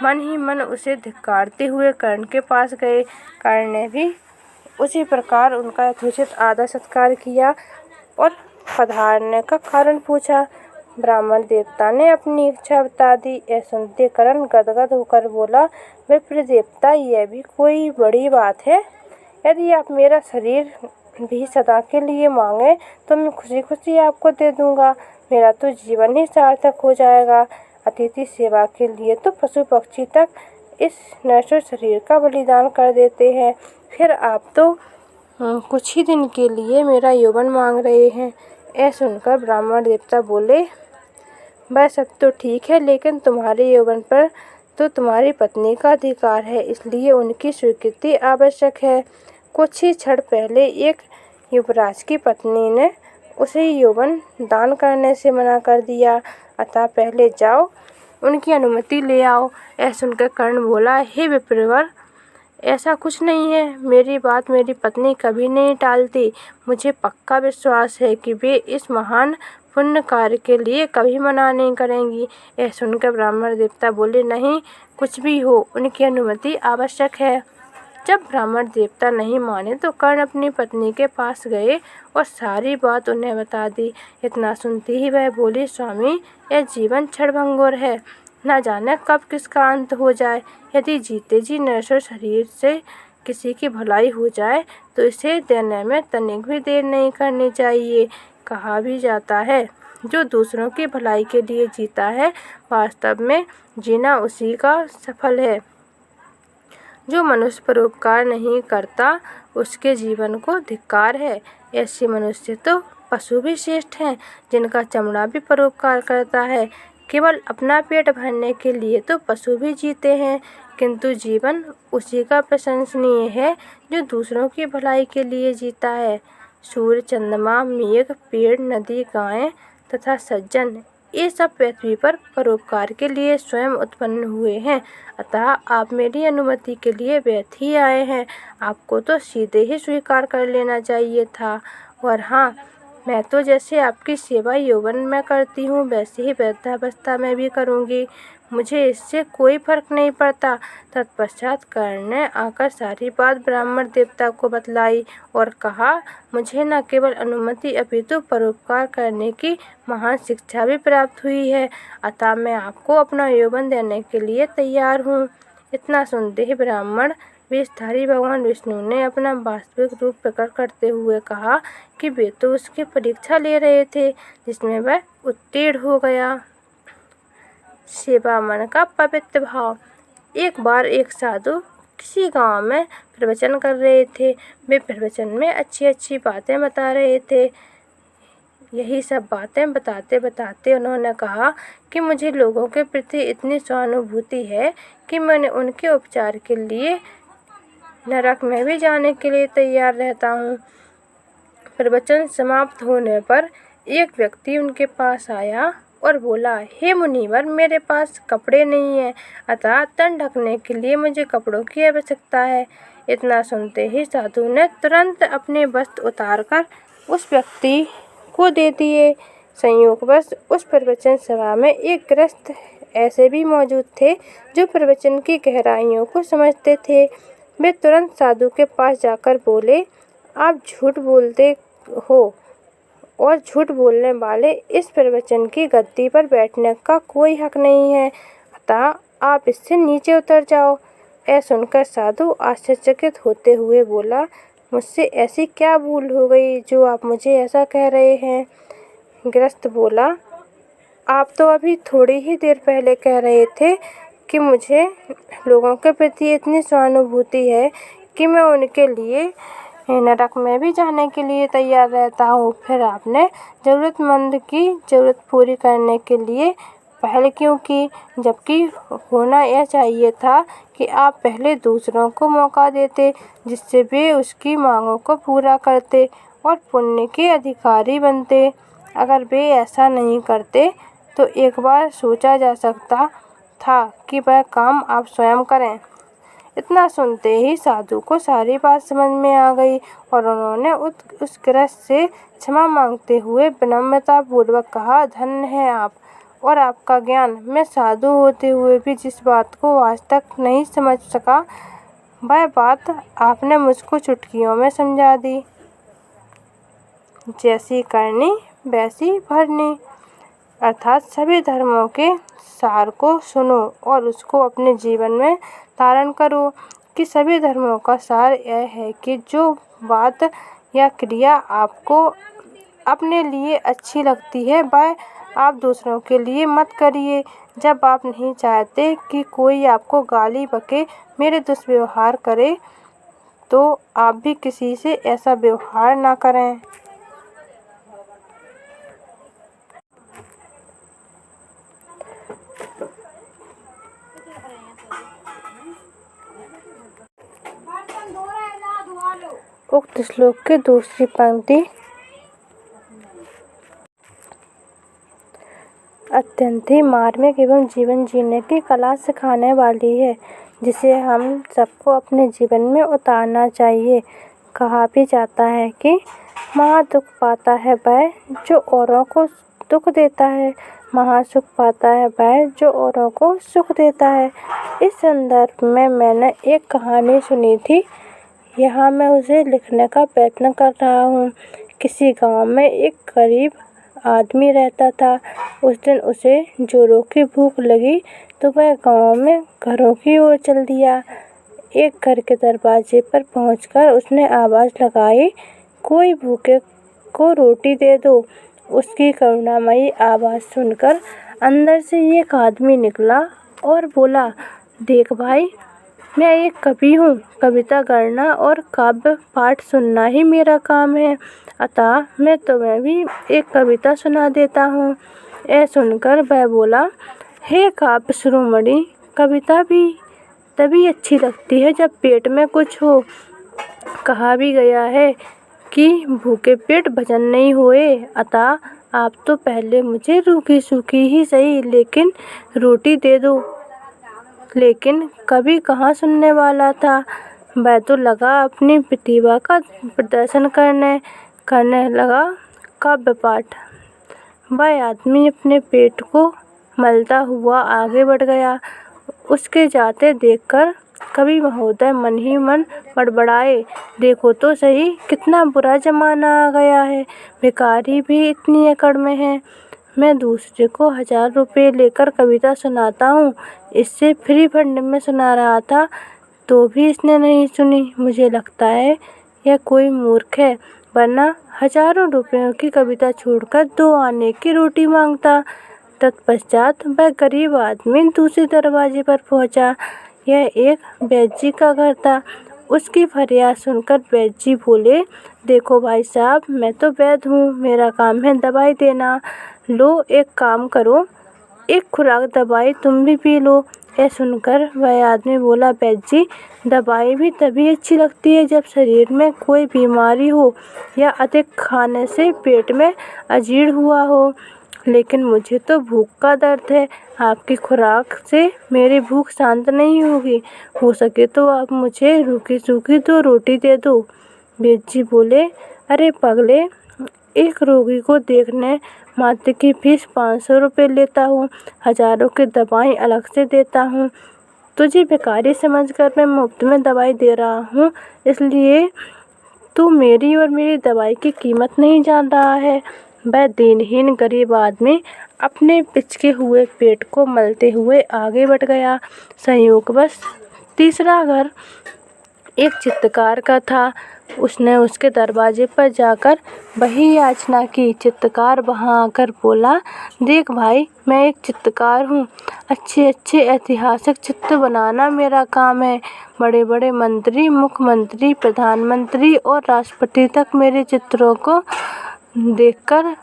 मन ही मन उसे धिक्कारते हुए कर्ण के पास गए। कर्ण ने भी उसी प्रकार उनका यथोचित आदर सत्कार किया और पधारने का कारण पूछा। ब्राह्मण देवता ने अपनी इच्छा बता दी। यह सुनते कर्ण गदगद होकर बोला, विप्र देवता, यह भी कोई बड़ी बात है? यदि आप मेरा शरीर भी सदा के लिए मांगे तो मैं खुशी खुशी आपको दे दूंगा, मेरा तो जीवन ही सार्थक हो जाएगा। अतिथि सेवा के लिए तो पशु पक्षी तक इस नश्वर शरीर का बलिदान कर देते हैं, फिर आप तो कुछ ही दिन के लिए मेरा यौवन मांग रहे हैं। यह सुनकर ब्राह्मण देवता बोले, वह सब तो ठीक है, लेकिन तुम्हारे यौवन पर तो तुम्हारी पत्नी का अधिकार है, इसलिए उनकी स्वीकृति आवश्यक है। कुछ ही क्षण पहले एक युवराज की पत्नी ने उसे यौवन दान करने से मना कर दिया, अतः पहले जाओ उनकी अनुमति ले आओ। यह सुनकर कर्ण बोला, हे विप्रवर, ऐसा कुछ नहीं है, मेरी बात मेरी पत्नी कभी नहीं टालती। मुझे पक्का विश्वास है कि वे इस महान पुण्य कार्य के लिए कभी मना नहीं करेंगी। यह सुनकर ब्राह्मण देवता बोले, नहीं, कुछ भी हो, उनकी अनुमति आवश्यक है। जब ब्राह्मण देवता नहीं माने तो कर्ण अपनी पत्नी के पास गए और सारी बात उन्हें बता दी। इतना सुनते ही वह बोली, स्वामी, यह जीवन क्षणभंगुर है, न जाने कब किसका अंत हो जाए। यदि जीते जी नश्वर शरीर से किसी की भलाई हो जाए तो इसे देने में तनिक भी देर नहीं करनी चाहिए। कहा भी जाता है, जो दूसरों की भलाई के लिए जीता है, वास्तव में जीना उसी का सफल है। जो मनुष्य परोपकार नहीं करता, उसके जीवन को धिक्कार है। ऐसे मनुष्य तो पशु भी श्रेष्ठ हैं, जिनका चमड़ा भी परोपकार करता है। केवल अपना पेट भरने के लिए तो पशु भी जीते हैं, किंतु जीवन उसी का प्रशंसनीय है जो दूसरों की भलाई के लिए जीता है। सूर्य, चंद्रमा, मेघ, पेड़, नदी, गायें तथा सज्जन, ये सब पृथ्वी पर परोपकार के लिए स्वयं उत्पन्न हुए हैं, अतः आप मेरी अनुमति के लिए व्यर्थ ही आए हैं। आपको तो सीधे ही स्वीकार कर लेना चाहिए था। और हाँ, मैं तो जैसे आपकी सेवा यौवन में करती हूँ, वैसे ही वृद्धावस्था में भी करूँगी, मुझे इससे कोई फर्क नहीं पड़ता। तत्पश्चात कर्ण ने आकर सारी बात ब्राह्मण देवता को बतलाई और कहा, मुझे न केवल अनुमति अपितु परोपकार करने की महान शिक्षा भी प्राप्त हुई है, अतः मैं आपको अपना यौवन देने के लिए तैयार हूँ। इतना सुनते ही ब्राह्मण वेशधारी भगवान विष्णु ने अपना वास्तविक रूप प्रकट करते हुए कहा कि वे तो उसकी परीक्षा ले रहे थे, जिसमें वह उत्तीर्ण हो गया। सेवा मन का पवित्र भाव। एक बार एक साधु किसी गांव में प्रवचन कर रहे थे। वे प्रवचन में अच्छी अच्छी बातें बता रहे थे। यही सब बातें बताते बताते उन्होंने कहा कि मुझे लोगों के प्रति इतनी सहानुभूति है कि मैंने उनके उपचार के लिए नरक में भी जाने के लिए तैयार रहता हूँ। प्रवचन समाप्त होने पर एक व्यक्ति उनके पास आया और बोला, हे मुनिवर, मेरे पास कपड़े नहीं हैं, अतः तन ढकने के लिए मुझे कपड़ों की आवश्यकता है। इतना सुनते ही साधु ने तुरंत अपने वस्त्र उतारकर उस व्यक्ति को दे दिए। संयोगवश उस प्रवचन सभा में एक गृहस्थ ऐसे भी मौजूद थे जो प्रवचन की गहराइयों को समझते थे। वे तुरंत साधु के पास जाकर बोले, आप झूठ बोलते हो और झूठ बोलने वाले इस प्रवचन की गद्दी पर बैठने का कोई हक नहीं है, अतः आप इससे नीचे उतर जाओ। यह सुनकर साधु आश्चर्यचकित होते हुए बोला, मुझसे ऐसी क्या भूल हो गई जो आप मुझे ऐसा कह रहे हैं? गृहस्थ बोला, आप तो अभी थोड़ी ही देर पहले कह रहे थे कि मुझे लोगों के प्रति इतनी सहानुभूति है कि मैं उनके लिए नरक में भी जाने के लिए तैयार रहता हूँ। फिर आपने ज़रूरतमंद की ज़रूरत पूरी करने के लिए पहल क्यों की, जबकि होना यह चाहिए था कि आप पहले दूसरों को मौका देते जिससे वे उसकी मांगों को पूरा करते और पुण्य के अधिकारी बनते। अगर वे ऐसा नहीं करते तो एक बार सोचा जा सकता था कि वह काम आप स्वयं करें। इतना सुनते ही साधु को सारी बात समझ में आ गई और उन्होंने उस गृहस्थ से क्षमा मांगते हुए विनम्रतापूर्वक कहा, धन्य है आप और आपका ज्ञान। मैं साधु होते हुए भी जिस बात को आज तक नहीं समझ सका, वह बात आपने मुझको चुटकियों में समझा दी। जैसी करनी वैसी भरनी, अर्थात सभी धर्मों के सार को सुनो और उसको अपने जीवन में धारण करो। कि सभी धर्मों का सार यह है कि जो बात या क्रिया आपको अपने लिए अच्छी लगती है वह आप दूसरों के लिए मत करिए। जब आप नहीं चाहते कि कोई आपको गाली बके, मेरे दुष्व्यवहार करे, तो आप भी किसी से ऐसा व्यवहार ना करें। उक्त श्लोक की दूसरी पंक्ति अत्यंत ही मार्मिक एवं जीवन जीने की कला सिखाने वाली है, जिसे हम सबको अपने जीवन में उतारना चाहिए। कहा भी जाता है कि महा दुख पाता है वह जो औरों को दुख देता है, महा सुख पाता है वह जो औरों को सुख देता है। इस संदर्भ में मैंने एक कहानी सुनी थी, यहाँ मैं उसे लिखने का प्रयत्न कर रहा हूँ। किसी गांव में एक गरीब आदमी रहता था। उस दिन उसे जोरों की भूख लगी तो वह गांव में घरों की ओर चल दिया। एक घर के दरवाजे पर पहुंचकर उसने आवाज़ लगाई, कोई भूखे को रोटी दे दो। उसकी करुणामयी आवाज़ सुनकर अंदर से एक आदमी निकला और बोला, देख भाई, मैं एक कवि हूँ। कविता गढ़ना और काव्य पाठ सुनना ही मेरा काम है, अतः मैं तुम्हें भी एक कविता सुना देता हूँ। यह सुनकर वह बोला, हे काव्य शिरोमणि, कविता भी तभी अच्छी लगती है जब पेट में कुछ हो। कहा भी गया है कि भूखे पेट भजन नहीं होए, अतः आप तो पहले मुझे रूखी सूखी ही सही लेकिन रोटी दे दो। लेकिन कभी कहाँ सुनने वाला था, वह तो लगा अपनी प्रतिभा का प्रदर्शन करने लगा काव्य पाठ। वह आदमी अपने पेट को मलता हुआ आगे बढ़ गया। उसके जाते देखकर कवि महोदय मन ही मन बड़बड़ाए, देखो तो सही कितना बुरा जमाना आ गया है, भिखारी भी इतनी अकड़ में है। मैं दूसरे को 1000 रुपये लेकर कविता सुनाता हूँ, इससे फ्री फंड में सुना रहा था तो भी इसने नहीं सुनी। मुझे लगता है यह कोई मूर्ख है, वरना हजारों रुपयों की कविता छोड़कर 2 आने की रोटी मांगता। तत्पश्चात वह गरीब आदमी दूसरे दरवाजे पर पहुंचा। यह एक वैद्य जी का घर था। उसकी फरियाद सुनकर वैद्य जी बोले, देखो भाई साहब, मैं तो वैद्य हूँ, मेरा काम है दवाई देना। लो एक काम करो, एक खुराक दवाई तुम भी पी लो। यह सुनकर वह आदमी बोला, वैद्य जी, दवाई भी तभी अच्छी लगती है जब शरीर में कोई बीमारी हो या अधिक खाने से पेट में अजीर्ण हुआ हो। लेकिन मुझे तो भूख का दर्द है, आपकी खुराक से मेरी भूख शांत नहीं होगी। हो सके तो आप मुझे रूखी सूखी 2 रोटी दे दो। वैद्य जी बोले, अरे पगले, एक रोगी को देखने मात्र की फीस 500 रुपये लेता हूँ, हजारों की दवाई अलग से देता हूँ। तुझे भिखारी समझकर मैं मुफ्त में दवाई दे रहा हूँ, इसलिए तू मेरी और मेरी दवाई की कीमत नहीं जान रहा है। वह दीनहीन गरीब आदमी अपने पिचके हुए पेट को मलते हुए आगे बढ़ गया। संयोगवश तीसरा घर एक चित्रकार का था। उसने उसके दरवाजे पर जाकर वही याचना की। चित्रकार वहां आकर बोला, देख भाई, मैं एक चित्रकार हूँ। अच्छे अच्छे ऐतिहासिक चित्र बनाना मेरा काम है। बड़े बड़े मंत्री, मुख्यमंत्री, प्रधानमंत्री और राष्ट्रपति तक मेरे चित्रों को देखकर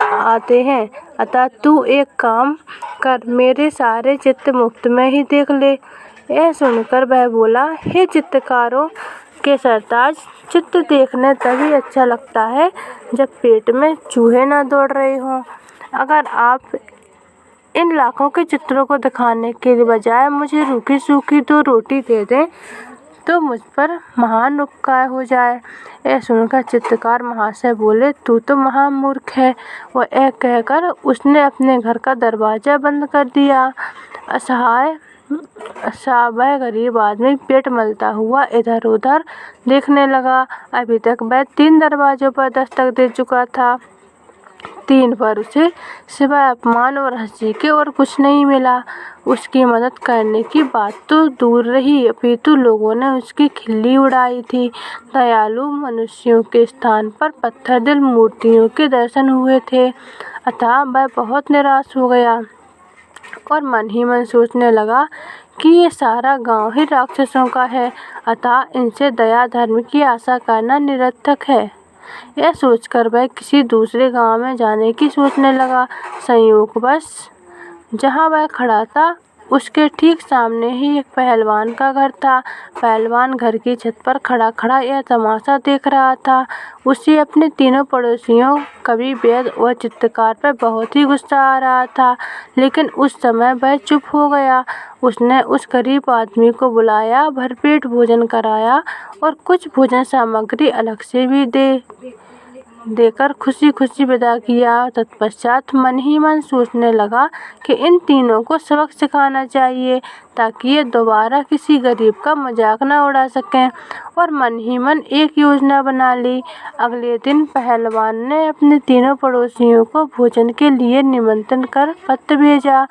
आते हैं। अतः तू एक काम कर, मेरे सारे चित्र मुफ्त में ही देख ले। यह सुनकर वह बोला, हे चित्रकारों के सरताज, चित्र देखने तभी अच्छा लगता है जब पेट में चूहे ना दौड़ रहे हों। अगर आप इन लाखों के चित्रों को दिखाने के बजाय मुझे रूखी सूखी 2 रोटी दे दें तो मुझ पर महान उपकार हो जाए। यह सुनकर चित्रकार महाशय बोले, तू तो महामूर्ख है। वह यह कहकर उसने अपने घर का दरवाजा बंद कर दिया। असहाय सा वह गरीब आदमी पेट मलता हुआ इधर उधर देखने लगा। अभी तक वह 3 दरवाजों पर दस्तक दे चुका था। 3 पर उसे सिवाय अपमान और हंसी के और कुछ नहीं मिला। उसकी मदद करने की बात तो दूर रही, अपितु लोगों ने उसकी खिल्ली उड़ाई थी। दयालु मनुष्यों के स्थान पर पत्थर दिल मूर्तियों के दर्शन हुए थे। अतः वह बहुत निराश हो गया और मन ही मन सोचने लगा कि ये सारा गांव ही राक्षसों का है, अतः इनसे दया धर्म की आशा करना निरर्थक है। यह सोचकर वह किसी दूसरे गांव में जाने की सोचने लगा। संयोगवश जहां वह खड़ा था उसके ठीक सामने ही एक पहलवान का घर था। पहलवान घर की छत पर खड़ा खड़ा यह तमाशा देख रहा था। उसे अपने तीनों पड़ोसियों कवि, वैद्य और चित्रकार पर बहुत ही गुस्सा आ रहा था, लेकिन उस समय वह चुप हो गया। उसने उस गरीब आदमी को बुलाया, भरपेट भोजन कराया और कुछ भोजन सामग्री अलग से भी देकर खुशी खुशी विदा किया। तत्पश्चात मन ही मन सोचने लगा कि इन तीनों को सबक सिखाना चाहिए ताकि ये दोबारा किसी गरीब का मजाक न उड़ा सकें, और मन ही मन एक योजना बना ली। अगले दिन पहलवान ने अपने तीनों पड़ोसियों को भोजन के लिए निमंत्रण पत्र भेजा।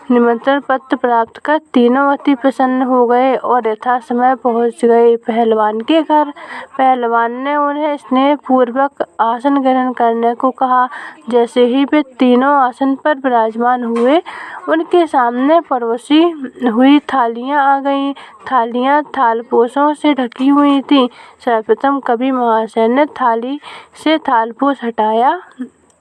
निमंत्रण पत्र प्राप्त कर तीनों अति प्रसन्न हो गए और यथा समय पहुंच गए पहलवान के घर। पहलवान ने उन्हें स्नेहपूर्वक आसन ग्रहण करने को कहा। जैसे ही वे तीनों आसन पर विराजमान हुए, उनके सामने परोसी हुई थालियां आ गईं। थालियां थालपोशों से ढकी हुई थीं। सर्वप्रथम कवि महाशय ने थाली से थालपोश हटाया।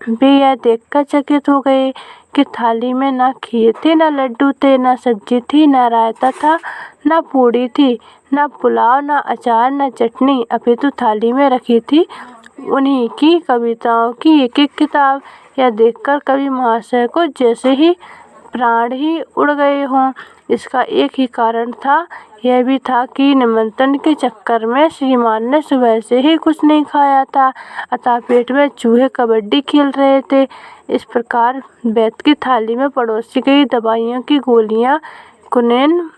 वे यह देखकर चकित हो गए कि थाली में न खीर थी, न लड्डू थे, न सब्जी थी, न रायता था, न पूड़ी थी, न पुलाव, न अचार, न चटनी, अपितु थाली में रखी थी उन्हीं की कविताओं की एक एक किताब। यह देखकर कवि महाशय को जैसे ही प्राण ही उड़ गए हों। इसका एक ही कारण था, यह भी था कि निमंत्रण के चक्कर में श्रीमान ने सुबह से ही कुछ नहीं खाया था, अतः पेट में चूहे कबड्डी खेल रहे थे। इस प्रकार वैद्य की थाली में परोसी गई दवाइयों की गोलियां, कुनेन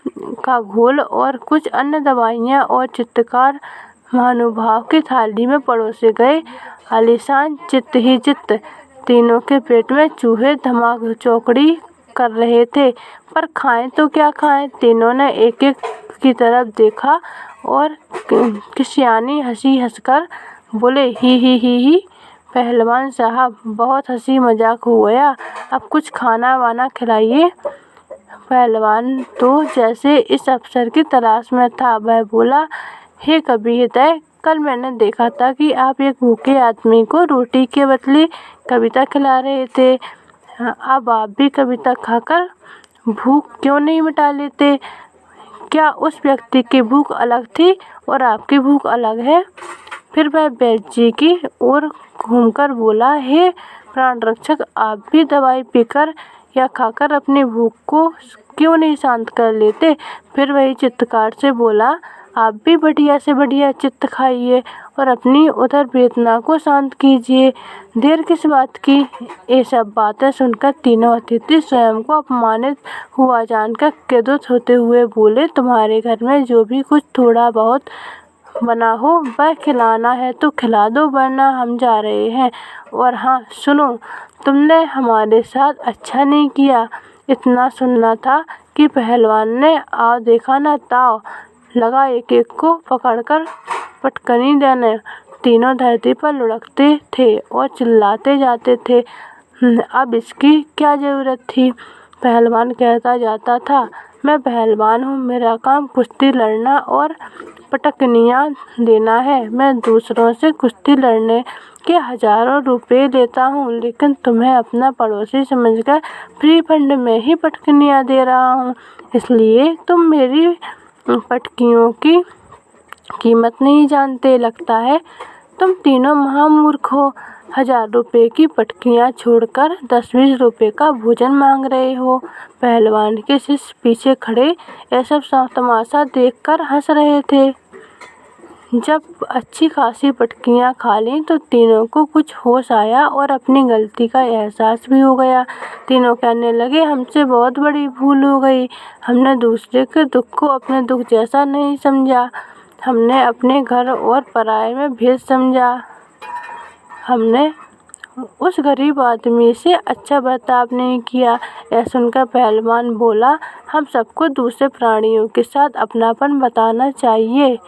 का घोल और कुछ अन्य दवाइयां और चित्रकार महानुभाव की थाली में परोसे गए आलीशान चित्त ही चित्त। तीनों के पेट में चूहे धमाक चौकड़ी कर रहे थे, पर खाएं तो क्या खाएं। तीनों ने एक एक की तरफ देखा और किसियानी हंसी हंसकर बोले, ही। पहलवान साहब, बहुत हंसी मजाक हो गया, अब कुछ खाना वाना खिलाइए। पहलवान तो जैसे इस अवसर की तलाश में था। वह बोला, हे कवि हृदय, कल मैंने देखा था कि आप एक भूखे आदमी को रोटी के बदले कविता खिला रहे थे। अब आप भी कविता खाकर भूख क्यों नहीं मिटा लेते? क्या उस व्यक्ति की भूख अलग थी और आपकी भूख अलग है? फिर वह वैद्य जी की ओर घूमकर बोला, हे प्राण रक्षक, आप भी दवाई पीकर या खाकर अपनी भूख को क्यों नहीं शांत कर लेते? फिर वही चित्रकार से बोला, आप भी बढ़िया से बढ़िया चित्त खाइए और अपनी उधर वेदना को शांत कीजिए। देर किस बात की? ये सब बातें सुनकर तीनों अतिथि स्वयं को अपमानित हुआ जानकर क्रोधित होते हुए बोले, तुम्हारे घर में जो भी कुछ थोड़ा बहुत बना हो वह खिलाना है तो खिला दो, वरना हम जा रहे हैं। और हाँ सुनो, तुमने हमारे साथ अच्छा नहीं किया। इतना सुनना था कि पहलवान ने आओ देखा ना ताव लगा एक एक को पकड़कर पटकनी देने। तीनों धरती पर लुढ़कते थे और चिल्लाते जाते थे, अब इसकी क्या ज़रूरत थी? पहलवान कहता जाता था, मैं पहलवान हूँ, मेरा काम कुश्ती लड़ना और पटकनियाँ देना है। मैं दूसरों से कुश्ती लड़ने के हज़ारों रुपए लेता हूँ, लेकिन तुम्हें अपना पड़ोसी समझकर फ्री फंड में ही पटकनियाँ दे रहा हूँ, इसलिए तुम मेरी पटकियों की कीमत नहीं जानते। लगता है तुम तीनों महामूर्ख हो। 1000 रुपए की पटकियाँ छोड़कर 10-20 रुपए का भोजन मांग रहे हो। पहलवान के शिष्य पीछे खड़े यह सब तमाशा देखकर हंस रहे थे। जब अच्छी खासी पटकियाँ खा ली तो तीनों को कुछ होश आया और अपनी गलती का एहसास भी हो गया। तीनों कहने लगे, हमसे बहुत बड़ी भूल हो गई। हमने दूसरे के दुख को अपने दुख जैसा नहीं समझा। हमने अपने घर और पराये में भेद समझा। हमने उस गरीब आदमी से अच्छा बर्ताव नहीं किया। यह सुनकर पहलवान बोला, हम सबको दूसरे प्राणियों के साथ अपनापन बताना चाहिए।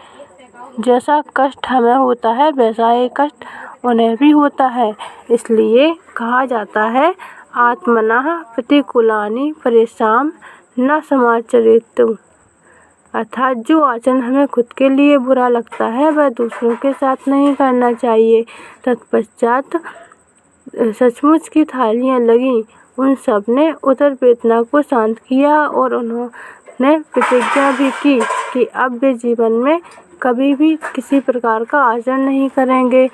जैसा कष्ट हमें होता है वैसा ही कष्ट उन्हें भी होता है। इसलिए कहा जाता है, आत्मनः प्रतिकूलानि परेषां न समाचरेत्। अर्थात जो आचरण हमें खुद के लिए बुरा लगता है वह दूसरों के साथ नहीं करना चाहिए। तत्पश्चात सचमुच की थालियां लगीं। उन सब ने उधर वेदना को शांत किया और उन्होंने प्रतिज्ञा भी की कि अब वे जीवन में कभी भी किसी प्रकार का आचरण नहीं करेंगे।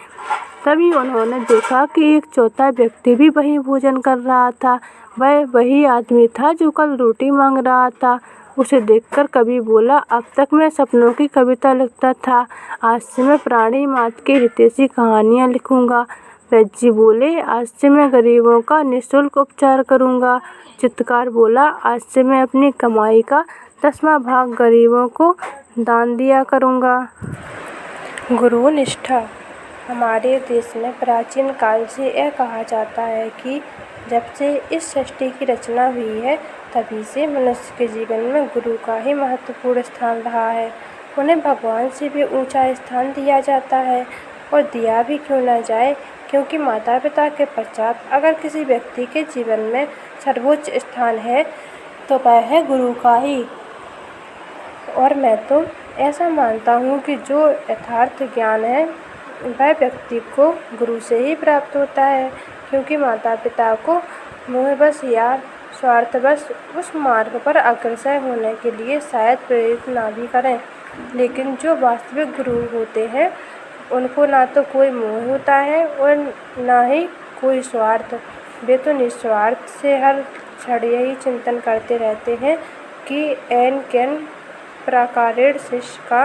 तभी उन्होंने देखा कि एक चौथा व्यक्ति भी वही भोजन कर रहा था। वह वही आदमी था जो कल रोटी मांग रहा था। उसे देखकर कवि बोला, अब तक मैं सपनों की कविता लिखता था, आज से मैं प्राणी मात्र की हितैषी कहानियाँ लिखूंगा। वैद्य जी बोले, आज से मैं गरीबों का निःशुल्क उपचार करूंगा। चित्रकार बोला, आज से मैं अपनी कमाई का 10वां भाग गरीबों को दान दिया करूंगा। गुरु निष्ठा। हमारे देश में प्राचीन काल से यह कहा जाता है कि जब से इस सृष्टि की रचना हुई है तभी से मनुष्य के जीवन में गुरु का ही महत्वपूर्ण स्थान रहा है। उन्हें भगवान से भी ऊंचा स्थान दिया जाता है और दिया भी क्यों न जाए, क्योंकि माता पिता के पश्चात अगर किसी व्यक्ति के जीवन में सर्वोच्च स्थान है तो वह है गुरु का ही। और मैं तो ऐसा मानता हूँ कि जो यथार्थ ज्ञान है वह व्यक्ति को गुरु से ही प्राप्त होता है, क्योंकि माता पिता को मोहवश या स्वार्थवश उस मार्ग पर अग्रसर होने के लिए शायद प्रेरित ना भी करें, लेकिन जो वास्तविक गुरु होते हैं उनको ना तो कोई मोह होता है और ना ही कोई स्वार्थ। वे तो निस्वार्थ से हर क्षण यही चिंतन करते रहते हैं कि एन कैन प्रकारेण शिष्य का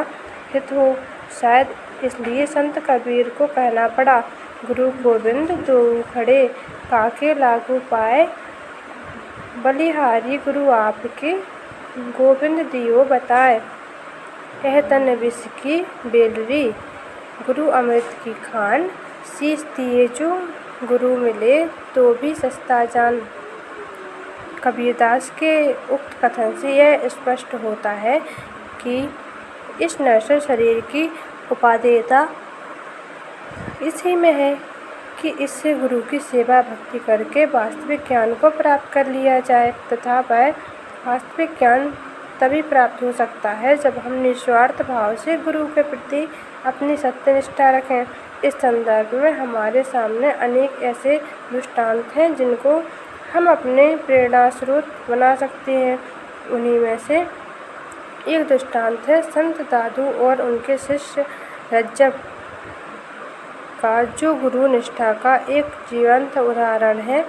हित हो। शायद इसलिए संत कबीर को कहना पड़ा, गुरु गोविंद दो खड़े काके लागू पाए, बलिहारी गुरु आपके गोविंद दियो बताए। यह तन विष की बेलरी गुरु अमृत की खान, शीश दिए जो गुरु मिले तो भी सस्ता जान। कबीरदास के उक्त कथन से यह स्पष्ट होता है कि इस नश्वर शरीर की उपादेयता इसी में है कि इससे गुरु की सेवा भक्ति करके वास्तविक ज्ञान को प्राप्त कर लिया जाए, तथा वह वास्तविक ज्ञान तभी प्राप्त हो सकता है जब हम निस्वार्थ भाव से गुरु के प्रति अपनी सत्यनिष्ठा रखें। इस संदर्भ में हमारे सामने अनेक ऐसे दृष्टांत हैं जिनको हम अपने प्रेरणा स्रोत बना सकते हैं। उन्हीं में से एक दृष्टांत है संत दादू और उनके शिष्य रज्जब का, जो गुरु निष्ठा का एक जीवंत उदाहरण है।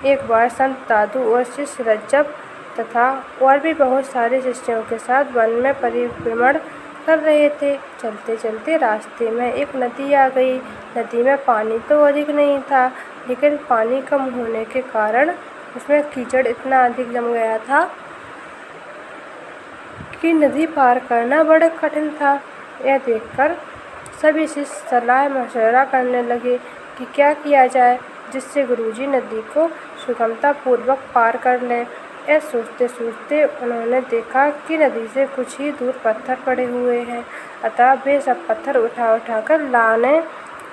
एक बार संत दादू और शिष्य रज्जब तथा और भी बहुत सारे शिष्यों के साथ वन में परिभ्रमण कर रहे थे। चलते चलते रास्ते में एक नदी आ गई। नदी में पानी तो अधिक नहीं था, लेकिन पानी कम होने के कारण उसमें कीचड़ इतना अधिक जम गया था कि नदी पार करना बड़ा कठिन था। यह देखकर सभी शिष्य सलाह मशवरा करने लगे कि क्या किया जाए जिससे गुरुजी नदी को सुगमतापूर्वक पार कर लें। ऐसा सोचते सोचते उन्होंने देखा कि नदी से कुछ ही दूर पत्थर पड़े हुए हैं, अतः वे सब पत्थर उठा उठा कर लाने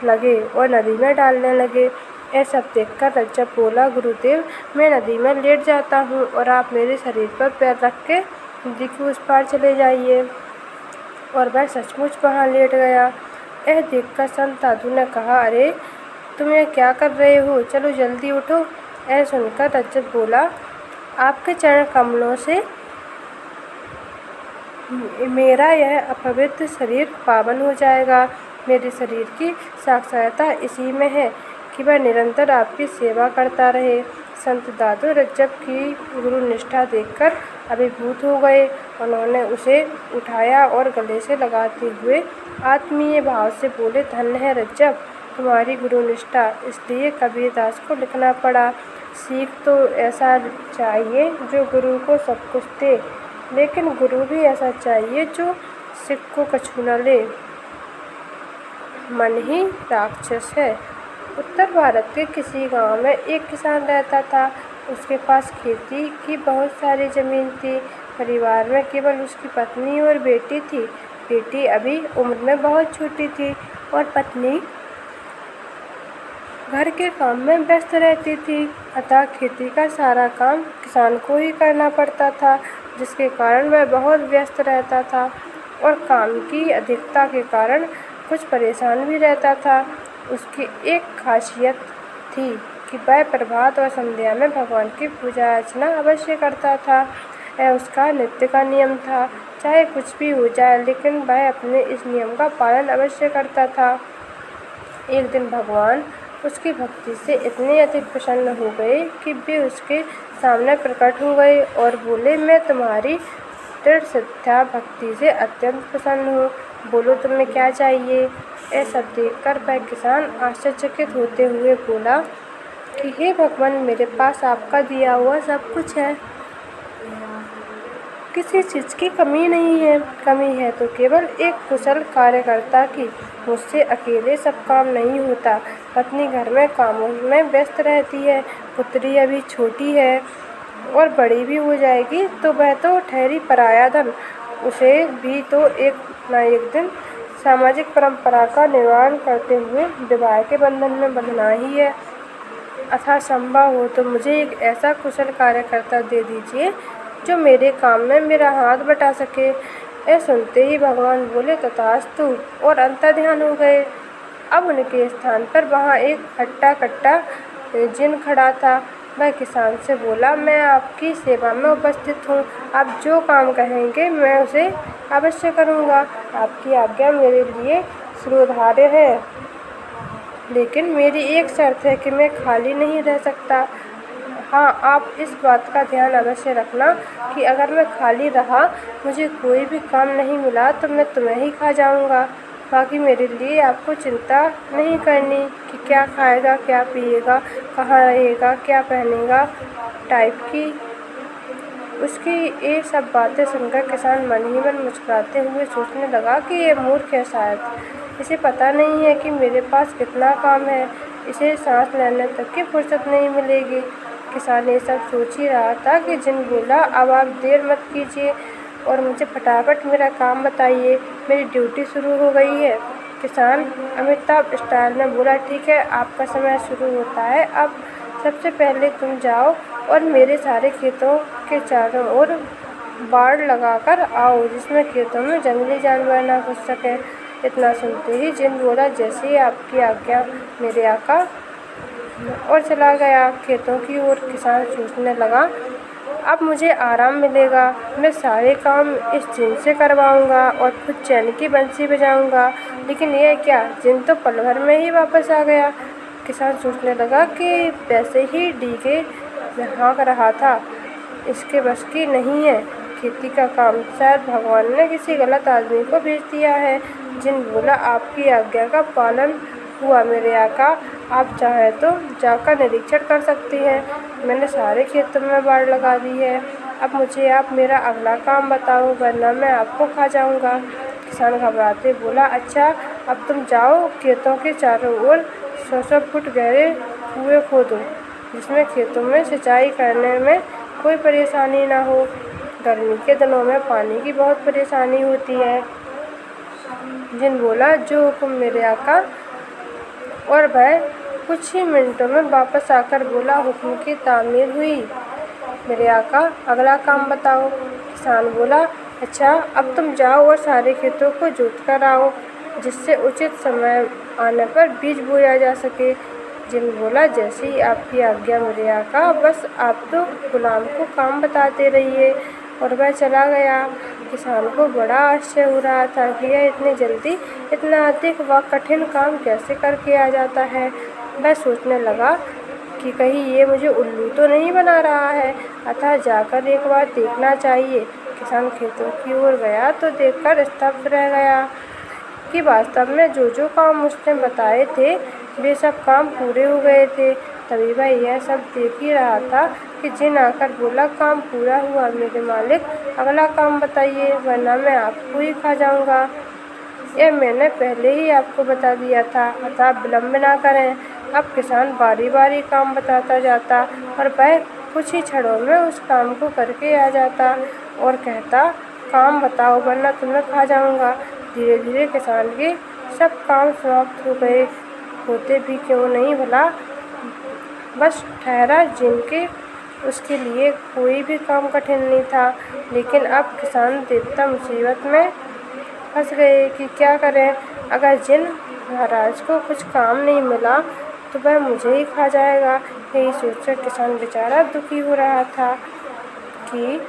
लगे और नदी में डालने लगे। ऐसा सब देखकर रज्जब बोला, गुरुदेव, मैं नदी में लेट जाता हूँ और आप मेरे शरीर पर पैर रख के नदी के उस पार चले जाइए। और वह सचमुच वहाँ लेट गया। यह देखकर संत दादू ने कहा, अरे तुम ये क्या कर रहे हो, चलो जल्दी उठो। यह सुनकर रज्जब बोला, आपके चरण कमलों से मेरा यह अपवित्र शरीर पावन हो जाएगा। मेरे शरीर की साक्षरता इसी में है कि वह निरंतर आपकी सेवा करता रहे। संत दादू रज्जब की गुरु निष्ठा देखकर अभिभूत हो गए। उन्होंने उसे उठाया और गले से लगाते हुए आत्मीय भाव से बोले, धन्य है रज्जब, तुम्हारी गुरु निष्ठा। इसलिए कबीरदास को लिखना पड़ा, सीख तो ऐसा चाहिए जो गुरु को सब कुछ दे, लेकिन गुरु भी ऐसा चाहिए जो सिख को कछु न ले। मन ही राक्षस है। उत्तर भारत के किसी गांव में एक किसान रहता था। उसके पास खेती की बहुत सारी जमीन थी। परिवार में केवल उसकी पत्नी और बेटी थी। बेटी अभी उम्र में बहुत छोटी थी और पत्नी घर के काम में व्यस्त रहती थी, अतः खेती का सारा काम किसान को ही करना पड़ता था, जिसके कारण वह बहुत व्यस्त रहता था और काम की अधिकता के कारण कुछ परेशान भी रहता था। उसकी एक खासियत थी कि वह प्रभात और संध्या में भगवान की पूजा अर्चना अवश्य करता था। यह उसका नित्य का नियम था, चाहे कुछ भी हो जाए, लेकिन वह अपने इस नियम का पालन अवश्य करता था। एक दिन भगवान उसकी भक्ति से इतने अधिक प्रसन्न हो गए कि वे उसके सामने प्रकट हो गए और बोले, मैं तुम्हारी दृढ़ श्रद्धा भक्ति से अत्यंत प्रसन्न हूँ, बोलो तुम्हें क्या चाहिए। यह सब देखकर वह किसान आश्चर्यचकित होते हुए बोला कि हे भगवान, मेरे पास आपका दिया हुआ सब कुछ है, किसी चीज़ की कमी नहीं है। कमी है तो केवल एक कुशल कार्यकर्ता की। मुझसे अकेले सब काम नहीं होता। पत्नी घर में कामों में व्यस्त रहती है, पुत्री अभी छोटी है और बड़ी भी हो जाएगी तो वह तो ठहरी पराया धन। उसे भी तो एक न एक दिन सामाजिक परंपरा का निर्वहन करते हुए विवाह के बंधन में बंधना ही है। अतः संभव हो तो मुझे एक ऐसा कुशल कार्यकर्ता दे दीजिए जो मेरे काम में मेरा हाथ बटा सके। यह सुनते ही भगवान बोले, तथास्तु, और अंतर्ध्यान हो गए। अब उनके स्थान पर वहाँ एक हट्टा कट्टा जिन खड़ा था। वह किसान से बोला, मैं आपकी सेवा में उपस्थित हूँ, आप जो काम कहेंगे मैं उसे अवश्य करूँगा। आपकी आज्ञा मेरे लिए शिरोधार्य है, लेकिन मेरी एक शर्त है कि मैं खाली नहीं रह सकता। हाँ, आप इस बात का ध्यान अवश्य रखना कि अगर मैं खाली रहा, मुझे कोई भी काम नहीं मिला तो मैं तुम्हें ही खा जाऊँगा। बाकी मेरे लिए आपको चिंता नहीं करनी कि क्या खाएगा, क्या पिएगा, कहाँ रहेगा, क्या पहनेगा टाइप की। उसकी ये सब बातें सुनकर किसान मन ही मन मुस्कुराते हुए सोचने लगा कि ये मूर्ख है, शायद इसे पता नहीं है कि मेरे पास कितना काम है, इसे सांस लेने तक की फुर्सत नहीं मिलेगी। किसान ये सब सोच ही रहा था कि जिन बोला, अब आप देर मत कीजिए और मुझे फटाफट मेरा काम बताइए, मेरी ड्यूटी शुरू हो गई है। किसान अमिताभ स्टाइल में बोला, ठीक है, आपका समय शुरू होता है। अब सबसे पहले तुम जाओ और मेरे सारे खेतों के चारों ओर बाड़ लगाकर आओ, जिसमें खेतों में जंगली जानवर ना घुस सकें। इतना सुनते ही जिन बोला, जैसे ही आपकी आज्ञा मेरे आका। और चला गया खेतों की ओर। किसान सोचने लगा, अब मुझे आराम मिलेगा, मैं सारे काम इस जिन से करवाऊंगा और खुद चैन की बंसी बजाऊंगा। लेकिन यह क्या, जिन तो पल भर में ही वापस आ गया। किसान सोचने लगा कि वैसे ही डीगे में हाँक रहा था, इसके बस की नहीं है खेती का काम, शायद भगवान ने किसी गलत आदमी को भेज दिया है। जिन बोला, आपकी आज्ञा का पालन हुआ मेरे आका, आप चाहे तो जाकर निरीक्षण कर सकती हैं। मैंने सारे खेतों में बाड़ लगा दी है। अब मुझे आप मेरा अगला काम बताओ, वरना मैं आपको खा जाऊंगा। किसान घबराते बोला, अच्छा अब तुम जाओ, खेतों के चारों ओर 100 फुट गहरे कुएं खोदो, जिसमें खेतों में सिंचाई करने में कोई परेशानी ना हो। गर्मी के दिनों में पानी की बहुत परेशानी होती है। जिन बोला, जो हुक्म मेरे आका। और वह कुछ ही मिनटों में वापस आकर बोला, हुक्म की तामीर हुई मेरे आका, अगला काम बताओ। किसान बोला, अच्छा अब तुम जाओ और सारे खेतों को जोत कर आओ, जिससे उचित समय आने पर बीज बोया जा सके। जिन बोला, जैसी आपकी आज्ञा मेरे आका, बस आप तो गुलाम को काम बताते रहिए। और वह चला गया। किसान को बड़ा आश्चर्य हो रहा था कि यह इतनी जल्दी इतना अधिक व कठिन काम कैसे करके आ जाता है। वह सोचने लगा कि कहीं ये मुझे उल्लू तो नहीं बना रहा है, अतः जाकर एक बार देखना चाहिए। किसान खेतों की ओर गया तो देखकर स्तब्ध रह गया कि वास्तव में जो काम उसने बताए थे वे सब काम पूरे हो गए थे। तभी वह यह सब देख ही रहा था कि जिन आकर बोला, काम पूरा हुआ मेरे मालिक, अगला काम बताइए, वरना मैं आपको ही खा जाऊंगा। यह मैंने पहले ही आपको बता दिया था, अतः विलम्ब ना करें। अब किसान बारी बारी काम बताता जाता और वह कुछ ही क्षणों में उस काम को करके आ जाता और कहता, काम बताओ वरना तुम्हें खा जाऊंगा। धीरे धीरे किसान के सब काम समाप्त हो गए। होते भी क्यों नहीं भला, बस ठहरा जिनके उसके लिए कोई भी काम कठिन नहीं था। लेकिन अब किसान देवता मुसीबत में फंस गए कि क्या करें। अगर जिन महाराज को कुछ काम नहीं मिला तो वह मुझे ही खा जाएगा। यही सोचकर किसान बेचारा दुखी हो रहा था कि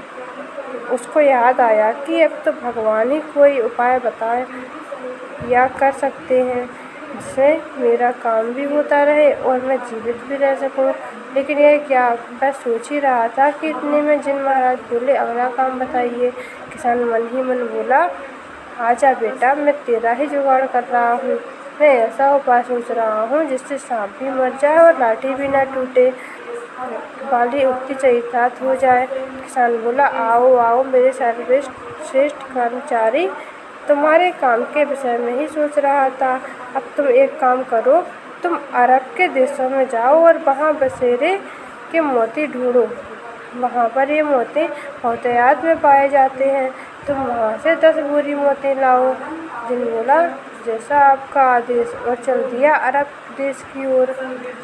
उसको याद आया कि अब तो भगवान ही कोई उपाय बताए या कर सकते हैं, जिससे मेरा काम भी होता रहे और मैं जीवित भी रह सकूं। लेकिन यह क्या, मैं सोच ही रहा था कि इतने में जिन महाराज बोले, अगला काम बताइए। किसान मन ही मन बोला, आजा बेटा, मैं तेरा ही जुगाड़ कर रहा हूँ। मैं ऐसा उपाय सोच रहा हूँ जिससे सांप भी मर जाए और लाठी भी ना टूटे, वाली उक्ति चरितार्थ हो जाए। किसान बोला, आओ आओ मेरे सर्वश्रेष्ठ कर्मचारी, तुम्हारे काम के विषय में ही सोच रहा था। अब तुम एक काम करो, तुम अरब के देशों में जाओ और वहाँ बसेरे के मोती ढूंढो। वहाँ पर ये मोती बहुतायत में पाए जाते हैं। तुम वहाँ से 10 बोरी मोती लाओ। जिन बोला, जैसा आपका आदेश, और चल दिया अरब देश की ओर।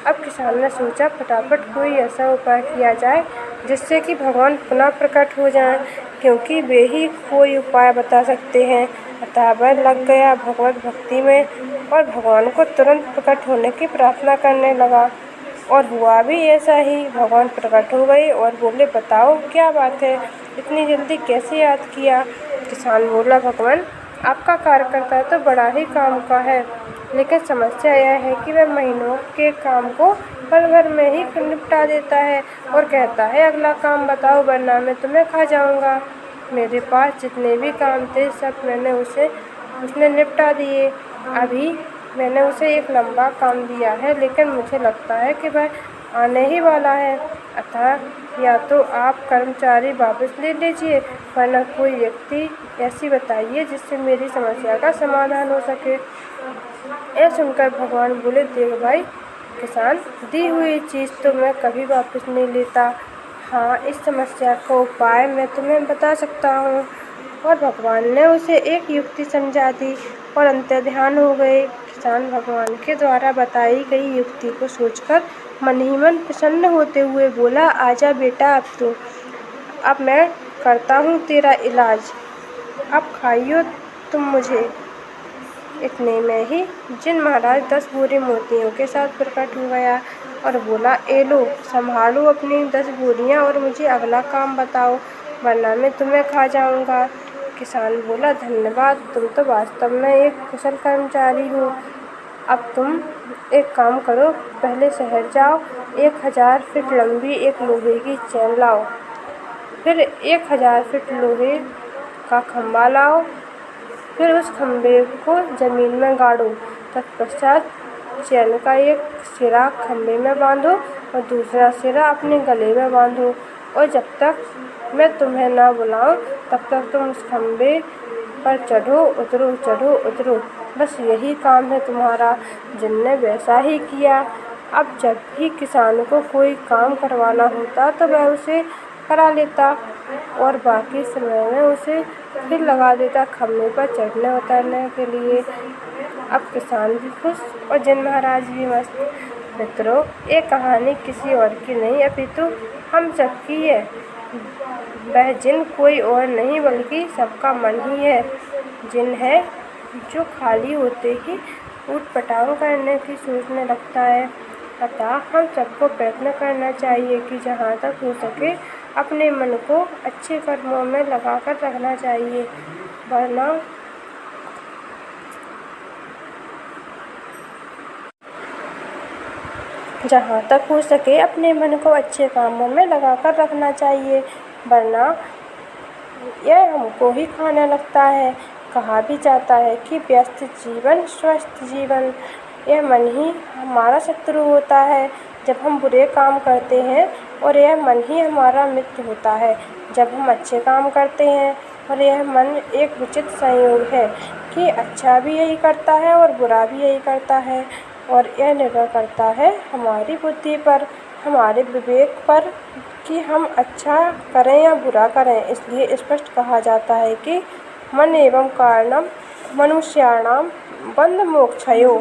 अब किसान ने सोचा, फटाफट कोई ऐसा उपाय किया जाए जिससे कि भगवान पुनः प्रकट हो जाएं, क्योंकि वे ही कोई उपाय बता सकते हैं। अतः वह लग गया भगवत भक्ति में और भगवान को तुरंत प्रकट होने की प्रार्थना करने लगा। और हुआ भी ऐसा ही। भगवान प्रकट हो गए और बोले, बताओ क्या बात है, इतनी जल्दी कैसे याद किया। किसान बोला, भगवान आपका कार्यकर्ता तो बड़ा ही काम का है, लेकिन समस्या यह है कि वह महीनों के काम को पल भर में ही निपटा देता है और कहता है, अगला काम बताओ वरना मैं तुम्हें खा जाऊंगा। मेरे पास जितने भी काम थे सब मैंने उसने निपटा दिए। अभी मैंने उसे एक लंबा काम दिया है, लेकिन मुझे लगता है कि वह आने ही वाला है। अतः या तो आप कर्मचारी वापस ले लीजिए, वरना कोई व्यक्ति ऐसी बताइए जिससे मेरी समस्या का समाधान हो सके। यह सुनकर भगवान बोले, देख भाई किसान, दी हुई चीज़ तो मैं कभी वापस नहीं लेता। हाँ, इस समस्या का उपाय मैं तुम्हें बता सकता हूँ। और भगवान ने उसे एक युक्ति समझा दी और अंतर्ध्यान हो गए। किसान भगवान के द्वारा बताई गई युक्ति को सोचकर मन ही मन प्रसन्न होते हुए बोला, आजा बेटा, अब मैं करता हूँ तेरा इलाज, अब खाइयो तुम मुझे। इतने में ही जिन महाराज 10 बोरी मोतियों के साथ प्रकट हो गया। और बोला, ए लो, संभालो अपनी 10 बोरियां और मुझे अगला काम बताओ, वरना मैं तुम्हें खा जाऊंगा। किसान बोला, धन्यवाद, तुम तो वास्तव में एक कुशल कर्मचारी हो। अब तुम एक काम करो, पहले शहर जाओ, 1000 फीट लंबी एक लोहे की चैन लाओ, फिर 1000 फीट लोहे का खंभा लाओ, फिर उस खंभे को जमीन में गाड़ो। तत्पश्चात चैन का एक सिरा खंभे में बांधो और दूसरा सिरा अपने गले में बांधो, और जब तक मैं तुम्हें ना बुलाऊं तब तक तुम उस खंभे पर चढ़ो उतरो, चढ़ो उतरो, बस यही काम है तुम्हारा। जिनने वैसा ही किया। अब जब भी किसान को कोई काम करवाना होता तो वह उसे करा लेता और बाकी समय में उसे फिर लगा देता खंभे पर चढ़ने उतरने के लिए। अब किसान भी खुश और जिन महाराज भी मस्त। मित्रों, ये कहानी किसी और की नहीं अपितु हम सबकी है। वह जिन कोई और नहीं बल्कि सबका मन ही है। जिन है जो खाली होते ही ऊट-पटांग करने की सोचने लगता है। अतः हम सबको प्रयत्न करना चाहिए कि जहाँ तक हो सके अपने मन को अच्छे कर्मों में लगाकर रखना चाहिए, वरना जहाँ तक हो सके अपने मन को अच्छे कामों में लगाकर रखना चाहिए, वरना यह हमको ही खाने लगता है। कहा भी जाता है कि व्यस्त जीवन स्वस्थ जीवन। यह मन ही हमारा शत्रु होता है जब हम बुरे काम करते हैं, और यह मन ही हमारा मित्र होता है जब हम अच्छे काम करते हैं। और यह मन एक विचित्र संयोग है कि अच्छा भी यही करता है और बुरा भी यही करता है, और यह निर्भर करता है हमारी बुद्धि पर, हमारे विवेक पर कि हम अच्छा करें या बुरा करें। इसलिए स्पष्ट कहा जाता है कि मन एवं कारणम मनुष्याणाम बंध मोक्षयो।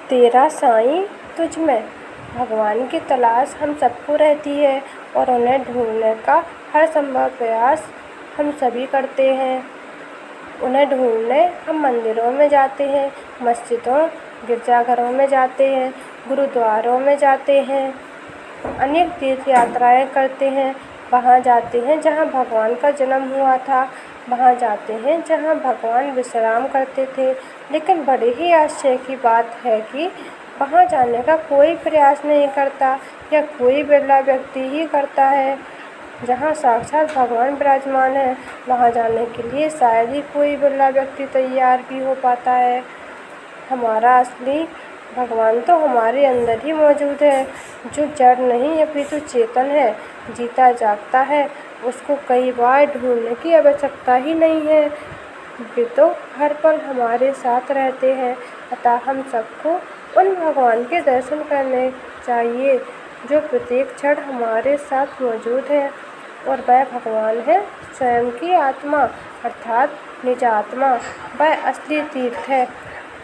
तेरा साईं तुझ में। भगवान की तलाश हम सबको रहती है और उन्हें ढूंढने का हर संभव प्रयास हम सभी करते हैं। उन्हें ढूंढने हम मंदिरों में जाते हैं, मस्जिदों, गिरजाघरों में जाते हैं, गुरुद्वारों में जाते हैं, अनेक तीर्थ यात्राएं करते हैं। वहाँ जाते हैं जहाँ भगवान का जन्म हुआ था, वहाँ जाते हैं जहाँ भगवान विश्राम करते थे। लेकिन बड़े ही आश्चर्य की बात है कि वहाँ जाने का कोई प्रयास नहीं करता, या कोई बिरला व्यक्ति ही करता है। जहाँ साक्षात भगवान विराजमान है, वहाँ जाने के लिए शायद ही कोई बिरला व्यक्ति तैयार भी हो पाता है। हमारा असली भगवान तो हमारे अंदर ही मौजूद है, जो जड़ नहीं अपितु चेतन है, जीता जागता है। उसको कई बार ढूंढने की आवश्यकता ही नहीं है, वे तो हर पल हमारे साथ रहते हैं। अतः हम सबको उन भगवान के दर्शन करने चाहिए जो प्रत्येक क्षण हमारे साथ मौजूद है, और वह भगवान है स्वयं की आत्मा, अर्थात निज आत्मा। वह असली तीर्थ है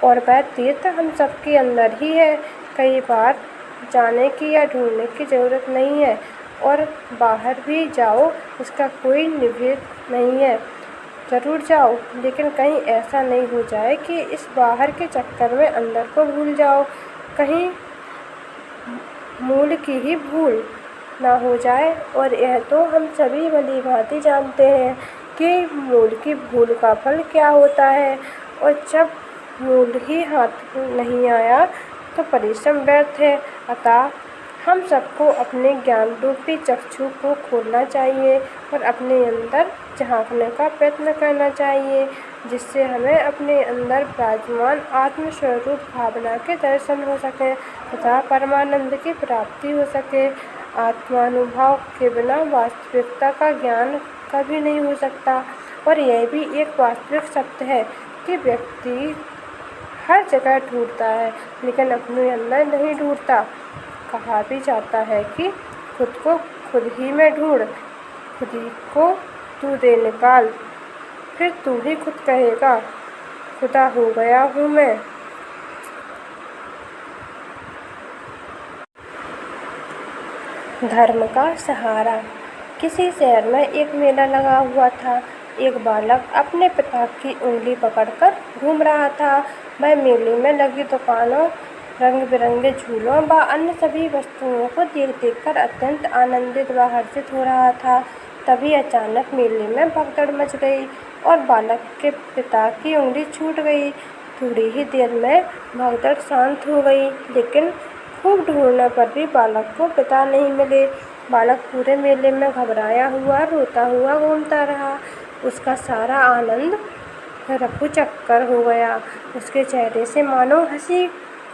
और वह तीर्थ हम सबके अंदर ही है। कई बार जाने की या ढूंढने की ज़रूरत नहीं है, और बाहर भी जाओ इसका कोई निभेद नहीं है। ज़रूर जाओ, लेकिन कहीं ऐसा नहीं हो जाए कि इस बाहर के चक्कर में अंदर को भूल जाओ, कहीं मूल की ही भूल ना हो जाए। और यह तो हम सभी भली भांति जानते हैं कि मूल की भूल का फल क्या होता है, और जब मूल ही हाथ नहीं आया तो परिश्रम व्यर्थ है। अतः हम सबको अपने ज्ञान रूपी चक्षु को खोलना चाहिए और अपने अंदर झांकने का प्रयत्न करना चाहिए, जिससे हमें अपने अंदर विराजमान आत्मस्वरूप भावना के दर्शन हो सके तथा परमानंद की प्राप्ति हो सके। आत्मानुभव के बिना वास्तविकता का ज्ञान कभी नहीं हो सकता, और यह भी एक वास्तविक सत्य है कि व्यक्ति हर जगह ढूंढता है लेकिन अपने अंदर नहीं ढूंढता। कहा भी जाता है कि खुद को खुद ही में ढूंढ, खुद ही को तू दे निकाल, फिर तू ही खुद कहेगा खुदा हो गया हूँ मैं। धर्म का सहारा। किसी शहर में एक मेला लगा हुआ था। एक बालक अपने पिता की उंगली पकड़कर घूम रहा था। वह मेले में लगी दुकानों, रंग बिरंगे झूलों व अन्य सभी वस्तुओं को देख कर अत्यंत आनंदित व हर्षित हो रहा था। तभी अचानक मेले में भगदड़ मच गई और बालक के पिता की उंगली छूट गई। थोड़ी ही देर में भगदड़ शांत हो गई, लेकिन खूब ढूंढने पर भी बालक को पिता नहीं मिले। बालक पूरे मेले में घबराया हुआ, रोता हुआ घूमता रहा। उसका सारा आनंद रफू चक्कर हो गया। उसके चेहरे से मानो हंसी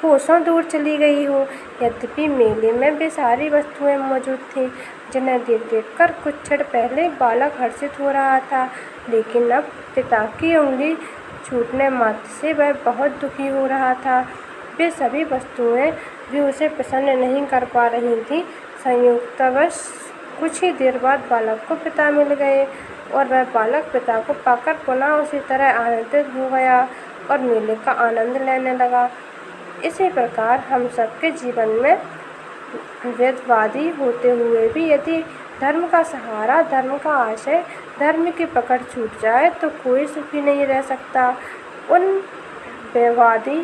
कोसों दूर चली गई हो। यद्यपि मेले में वे सारी वस्तुएं मौजूद थीं जिन्हें देख कर कुछ क्षण पहले बालक हर्षित हो रहा था, लेकिन अब पिता की उंगली छूटने मात्र से वह बहुत दुखी हो रहा था। वे सभी वस्तुएं भी उसे प्रसन्न नहीं कर पा रही थीं। संयोगवश कुछ ही देर बाद बालक को पिता मिल गए और वह बालक पिता को पाकर पुनः उसी तरह आनंदित हो गया और मेले का आनंद लेने लगा। इसी प्रकार हम सबके जीवन में वेदवादी होते हुए भी यदि धर्म का सहारा, धर्म का आशय, धर्म की पकड़ छूट जाए तो कोई सुखी नहीं रह सकता। उन वैवादी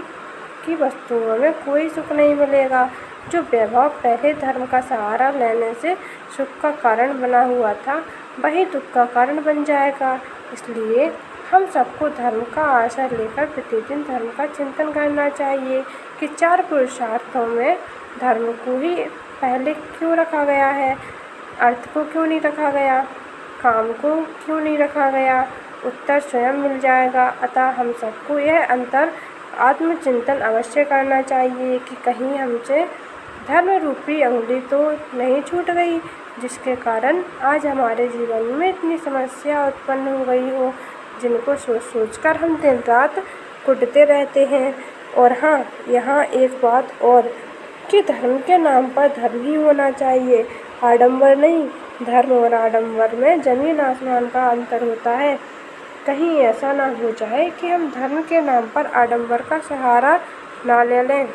की वस्तुओं में कोई सुख नहीं मिलेगा। जो वैभव पहले धर्म का सहारा लेने से सुख का कारण बना हुआ था, वही दुख का कारण बन जाएगा। इसलिए हम सबको धर्म का आशय लेकर प्रतिदिन धर्म का चिंतन करना चाहिए कि 4 पुरुषार्थों में धर्म को ही पहले क्यों रखा गया है, अर्थ को क्यों नहीं रखा गया, काम को क्यों नहीं रखा गया। उत्तर स्वयं मिल जाएगा। अतः हम सबको यह अंतर आत्मचिंतन अवश्य करना चाहिए कि कहीं हमसे धर्म रूपी उंगली तो नहीं छूट गई, जिसके कारण आज हमारे जीवन में इतनी समस्या उत्पन्न हो गई हो, जिनको सोच कर हम दिन रात कुटते रहते हैं। और हाँ, यहाँ एक बात और कि धर्म के नाम पर धर्म ही होना चाहिए, आडंबर नहीं। धर्म और आडंबर में जमीन आसमान का अंतर होता है। कहीं ऐसा ना हो जाए कि हम धर्म के नाम पर आडंबर का सहारा ना ले लें।